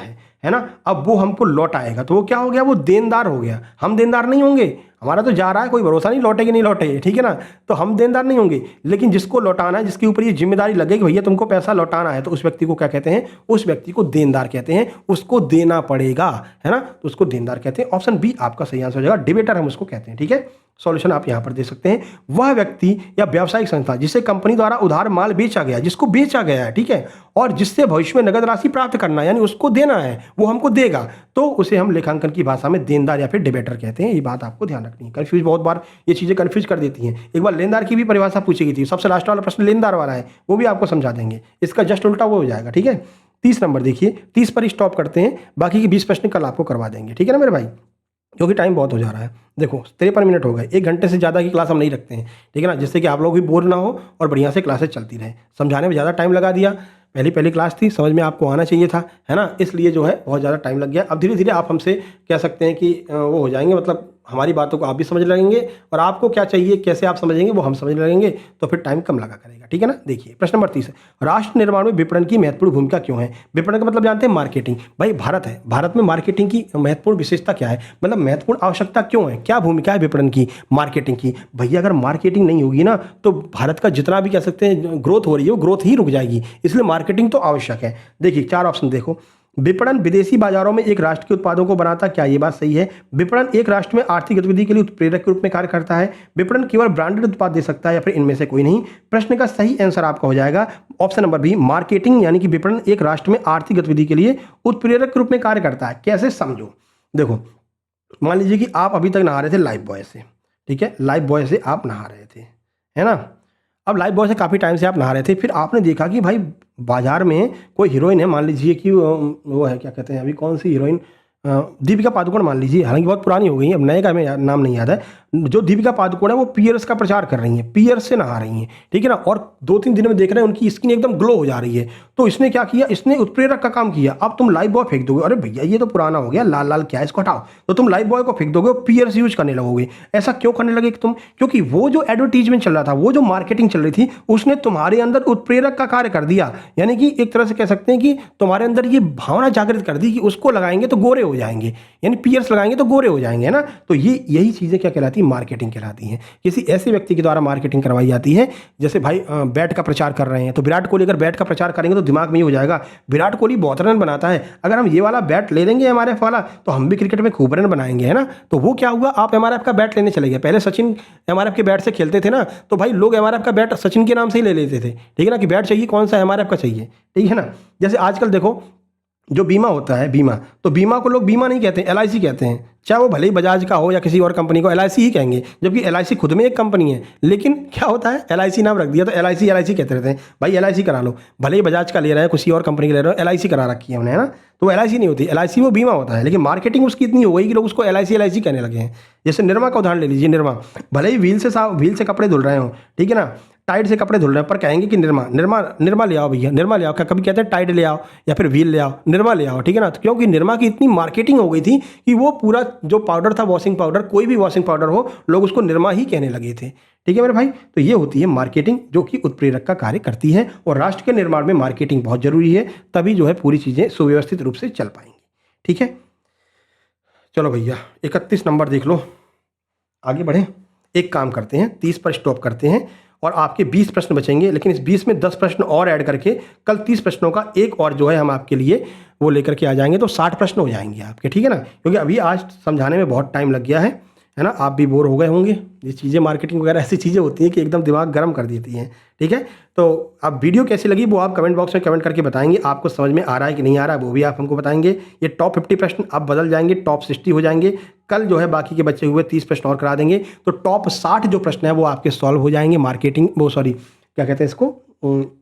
है ना, अब वो हमको लौटाएगा तो वो क्या हो गया, वो देनदार हो गया। हम देनदार नहीं होंगे, हमारा तो जा रहा है, कोई भरोसा नहीं लौटे कि नहीं लौटे, ठीक है ना। तो हम देनदार नहीं होंगे, लेकिन जिसको लौटाना है, जिसके ऊपर ये जिम्मेदारी लगे कि भैया तुमको पैसा लौटाना है, तो उस व्यक्ति को क्या कहते हैं, उस व्यक्ति को देनदार कहते हैं। उसको देना पड़ेगा, है ना, तो उसको देनदार कहते हैं। ऑप्शन बी आपका सही आंसर हो जाएगा, डिबेटर हम उसको कहते हैं, ठीक है। सॉल्यूशन आप यहां पर दे सकते हैं। वह व्यक्ति या व्यावसायिक संस्था जिसे कंपनी द्वारा उधार माल बेचा गया, जिसको बेचा गया है, ठीक है, और जिससे भविष्य में नगद राशि प्राप्त करना है, यानी उसको देना है, वो हमको देगा, तो उसे हम लेखांकन की भाषा में देनदार या फिर डिबेटर कहते हैं। ये बात आपको ध्यान रखनी है। कंफ्यूज बहुत बार ये चीजें कंफ्यूज कर देती हैं। एक बार लेनदार की भी परिभाषा पूछी गई थी, सबसे लास्ट वाला प्रश्न लेनदार वाला है, वो भी आपको समझा देंगे। इसका जस्ट उल्टा वो हो जाएगा, ठीक है। 30 नंबर देखिए, 30 पर स्टॉप करते हैं, बाकी के 20 प्रश्न कल आपको करवा देंगे, ठीक है ना मेरे भाई, क्योंकि टाइम बहुत हो जा रहा है। देखो 53 मिनट हो गए, 1 घंटे से ज़्यादा की क्लास हम नहीं रखते हैं, ठीक है ना, जिससे कि आप लोग भी बोर ना हो और बढ़िया से क्लासेस चलती रहे। समझाने में ज़्यादा टाइम लगा दिया, पहली क्लास थी, समझ में आपको आना चाहिए था, है ना, इसलिए जो है बहुत ज़्यादा टाइम लग गया। अब धीरे धीरे आप हमसे कह सकते हैं कि वो हो जाएंगे, मतलब हमारी बातों को आप भी समझ लगेंगे और आपको क्या चाहिए, कैसे आप समझेंगे वो हम समझ लगेंगे, तो फिर टाइम कम लगा करेगा, ठीक है ना। देखिए प्रश्न नंबर 30 है, राष्ट्र निर्माण में विपणन की महत्वपूर्ण भूमिका क्यों है। विपणन का मतलब जानते हैं मार्केटिंग। भाई भारत है, भारत में मार्केटिंग की महत्वपूर्ण विशेषता क्या है, मतलब महत्वपूर्ण आवश्यकता क्यों है, क्या भूमिका है विपणन की, मार्केटिंग की। भैया अगर मार्केटिंग नहीं होगी ना तो भारत का जितना भी कह सकते हैं ग्रोथ हो रही है वो ग्रोथ ही रुक जाएगी, इसलिए मार्केटिंग तो आवश्यक है। देखिए 4 ऑप्शन देखो, विपणन विदेशी बाजारों में एक राष्ट्र के उत्पादों को बनाता, क्या ये बात सही है? विपणन एक राष्ट्र में आर्थिक गतिविधि के लिए उत्प्रेरक के रूप में कार्य करता है। विपणन केवल ब्रांडेड उत्पाद दे सकता है या फिर इनमें से कोई नहीं? प्रश्न का सही आंसर आपका हो जाएगा ऑप्शन नंबर बी, मार्केटिंग, यानी कि विपणन एक राष्ट्र में आर्थिक गतिविधि के लिए उत्प्रेरक के रूप में कार्य करता है। कैसे, समझो। देखो, मान लीजिए कि आप अभी तक नहा रहे थे लाइफ बॉय से, ठीक है, लाइफ बॉय से आप नहा रहे थे, है ना। अब लाइफ बॉय से काफ़ी टाइम से आप नहा रहे थे, फिर आपने देखा कि भाई बाजार में कोई हीरोइन है, मान लीजिए कि वो है, क्या कहते हैं अभी, कौन सी हीरोइन, दीपिका पादुकोण मान लीजिए, हालांकि बहुत पुरानी हो गई है, अब नए का हमें नाम नहीं याद है। जो दीपिका पादुकोण है वो पियर्स का प्रचार कर रही हैं, पियर्स से नहा रही हैं, ठीक है ना, और 2-3 दिन में देख रहे हैं उनकी स्किन एकदम ग्लो हो जा रही है। तो इसने क्या किया, इसने उत्प्रेरक का काम किया। अब तुम लाइफ बॉय फेंक दोगे, अरे भैया ये तो पुराना हो गया, लाल लाल क्या है, इसको हटाओ, तो तुम लाइफ बॉय को फेंक दोगे, पियर्स यूज करने लगोगे। ऐसा क्यों करने लगे तुम? क्योंकि वो जो एडवर्टीजमेंट चल रहा था, वो जो मार्केटिंग चल रही थी, उसने तुम्हारे अंदर उत्प्रेरक का कार्य कर दिया। यानी कि एक तरह से कह सकते हैं कि तुम्हारे अंदर ये भावना जागृत कर दी कि उसको लगाएंगे तो गोरे हो जाएंगे, यानी पियर्स लगाएंगे तो गोरे हो जाएंगे, है ना। तो ये यही चीज़ें क्या कहलाती है, मार्केटिंग कहलाती है। किसी ऐसे व्यक्ति के द्वारा मार्केटिंग करवाई जाती है, जैसे भाई बैट का प्रचार कर रहे हैं, तो विराट कोहली अगर बैट का प्रचार करेंगे तो दिमाग में ये हो जाएगा, विराट कोहली बहुत रन बनाता है, अगर हम ये वाला बैट ले लेंगे MRF वाला तो हम भी क्रिकेट में खूब रन बनाएंगे, है ना। तो वो क्या हुआ, आप MRF का बैट लेने चले गए। पहले सचिन MRF के बैट से खेलते थे ना, तो भाई लोग MRF का बैट सचिन के नाम से ही ले लेते थे, ठीक है ना, कि बैट चाहिए कौन सा MRF का चाहिए, ठीक है ना। जैसे आजकल देखो जो बीमा होता है, बीमा, तो बीमा को लोग बीमा नहीं कहते हैं, LIC कहते हैं, चाहे वो भले ही बजाज का हो या किसी और कंपनी को, LIC ही कहेंगे, जबकि LIC खुद में एक कंपनी है। लेकिन क्या होता है, LIC नाम रख दिया तो LIC कहते रहते हैं, भाई LIC करा लो, भले ही बजाज का ले रहे हैं, किसी और कंपनी का ले रहे हो, LIC करा रखी है उन्हें, है ना। तो वो LIC नहीं होती, LIC वो बीमा होता है, लेकिन मार्केटिंग उसकी इतनी हो गई कि लोग उसको LIC कहने लगे हैं। जैसे निरमा का उदाहरण ले लीजिए, निरमा भले ही व्हील से कपड़े धुल रहे हो, ठीक है ना, टाइड से कपड़े धुल रहे हैं, पर कहेंगे कि निरमा ले आओ भैया, निरमा ले आओ, क्या कभी कहते हैं टाइड ले आओ या फिर व्हील ले आओ, निरमा ले आओ, ठीक है ना। तो क्योंकि निरमा की इतनी मार्केटिंग हो गई थी कि वो पूरा जो पाउडर था, वॉशिंग पाउडर, कोई भी वॉशिंग पाउडर हो, लोग उसको निरमा ही कहने लगे थे, ठीक है मेरे भाई। तो ये होती है मार्केटिंग, जो कि उत्प्रेरक का कार्य करती है, और राष्ट्र के निर्माण में मार्केटिंग बहुत जरूरी है, तभी जो है पूरी चीज़ें सुव्यवस्थित रूप से चल पाएंगी, ठीक है। चलो भैया 31 नंबर देख लो, आगे बढ़ें। एक काम करते हैं, 30 पर स्टॉप करते हैं, और आपके 20 प्रश्न बचेंगे, लेकिन इस 20 में 10 प्रश्न और ऐड करके कल 30 प्रश्नों का एक और जो है हम आपके लिए वो लेकर के आ जाएंगे, तो 60 प्रश्न हो जाएंगे आपके, ठीक है ना। क्योंकि अभी आज समझाने में बहुत टाइम लग गया है ना, आप भी बोर हो गए होंगे। ये चीज़ें मार्केटिंग वगैरह ऐसी चीज़ें होती हैं कि एकदम दिमाग गर्म कर देती हैं, ठीक है। तो अब वीडियो कैसी लगी वो आप कमेंट बॉक्स में कमेंट करके बताएंगे, आपको समझ में आ रहा है कि नहीं आ रहा है वो भी आप हमको बताएंगे। ये टॉप 50 प्रश्न अब बदल जाएंगे, टॉप 60 हो जाएंगे। कल जो है बाकी के बचे हुए 30 प्रश्न और करा देंगे, तो टॉप 60 जो प्रश्न है वो आपके सॉल्व हो जाएंगे मार्केटिंग, क्या कहते हैं इसको,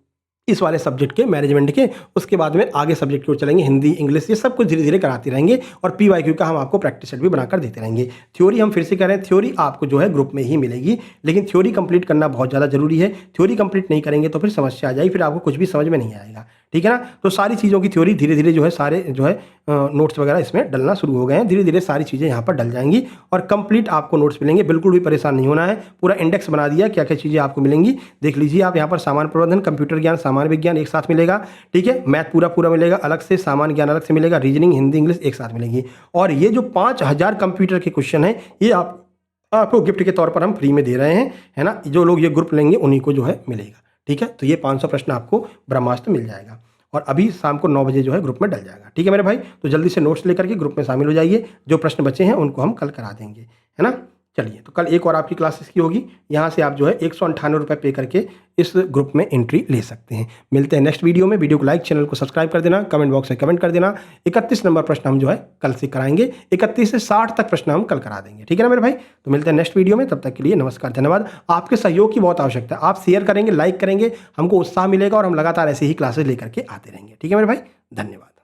इस वाले सब्जेक्ट के, मैनेजमेंट के। उसके बाद में आगे सब्जेक्ट की ओर चलेंगे, हिंदी, इंग्लिश, ये सब कुछ धीरे धीरे कराते रहेंगे, और PYQ का हम आपको प्रैक्टिस सेट भी बनाकर देते रहेंगे। थ्योरी हम फिर से कह रहे हैं, थ्योरी आपको जो है ग्रुप में ही मिलेगी, लेकिन थ्योरी कंप्लीट करना बहुत ज़्यादा जरूरी है। थ्योरी कंप्लीट नहीं करेंगे तो फिर समस्या आ जाएगी, फिर आपको कुछ भी समझ में नहीं आएगा, ठीक है ना। तो सारी चीज़ों की थ्योरी धीरे धीरे जो है, सारे जो है नोट्स वगैरह इसमें डलना शुरू हो गए हैं, धीरे धीरे सारी चीज़ें यहाँ पर डल जाएंगी, और कंप्लीट आपको नोट्स मिलेंगे। बिल्कुल भी परेशान नहीं होना है, पूरा इंडेक्स बना दिया, क्या क्या चीज़ें आपको मिलेंगी देख लीजिए आप। यहाँ पर सामान्य प्रबंधन, कंप्यूटर ज्ञान, सामान्य विज्ञान एक साथ मिलेगा, ठीक है। मैथ पूरा मिलेगा अलग से, सामान्य ज्ञान अलग से मिलेगा, रीजनिंग, हिंदी, इंग्लिश एक साथ मिलेगी। और ये जो 5000 कंप्यूटर के क्वेश्चन है, ये आपको गिफ्ट के तौर पर हम फ्री में दे रहे हैं, है ना। जो लोग ये ग्रुप लेंगे उन्हीं को जो है मिलेगा, ठीक है। तो ये 500 प्रश्न आपको ब्रह्मास्त्र मिल जाएगा, और अभी शाम को 9 बजे जो है ग्रुप में डल जाएगा, ठीक है मेरे भाई। तो जल्दी से नोट्स लेकर के ग्रुप में शामिल हो जाइए, जो प्रश्न बचे हैं उनको हम कल करा देंगे, है ना। चलिए, तो कल एक और आपकी क्लासेस की होगी, यहाँ से आप जो है 198 रुपये पे करके इस ग्रुप में एंट्री ले सकते हैं। मिलते हैं नेक्स्ट वीडियो में। वीडियो को लाइक, चैनल को सब्सक्राइब कर देना, कमेंट बॉक्स में कमेंट कर देना। 31 नंबर प्रश्न हम जो है कल से कराएंगे, 31 से 60 तक प्रश्न हम कल करा देंगे, ठीक है ना मेरे भाई। तो मिलते हैं नेक्स्ट वीडियो में, तब तक के लिए नमस्कार, धन्यवाद। आपके सहयोग की बहुत आवश्यकता है, आप शेयर करेंगे, लाइक करेंगे, हमको उत्साह मिलेगा, और हम लगातार ऐसे ही क्लासेस लेकर के आते रहेंगे, ठीक है मेरे भाई, धन्यवाद।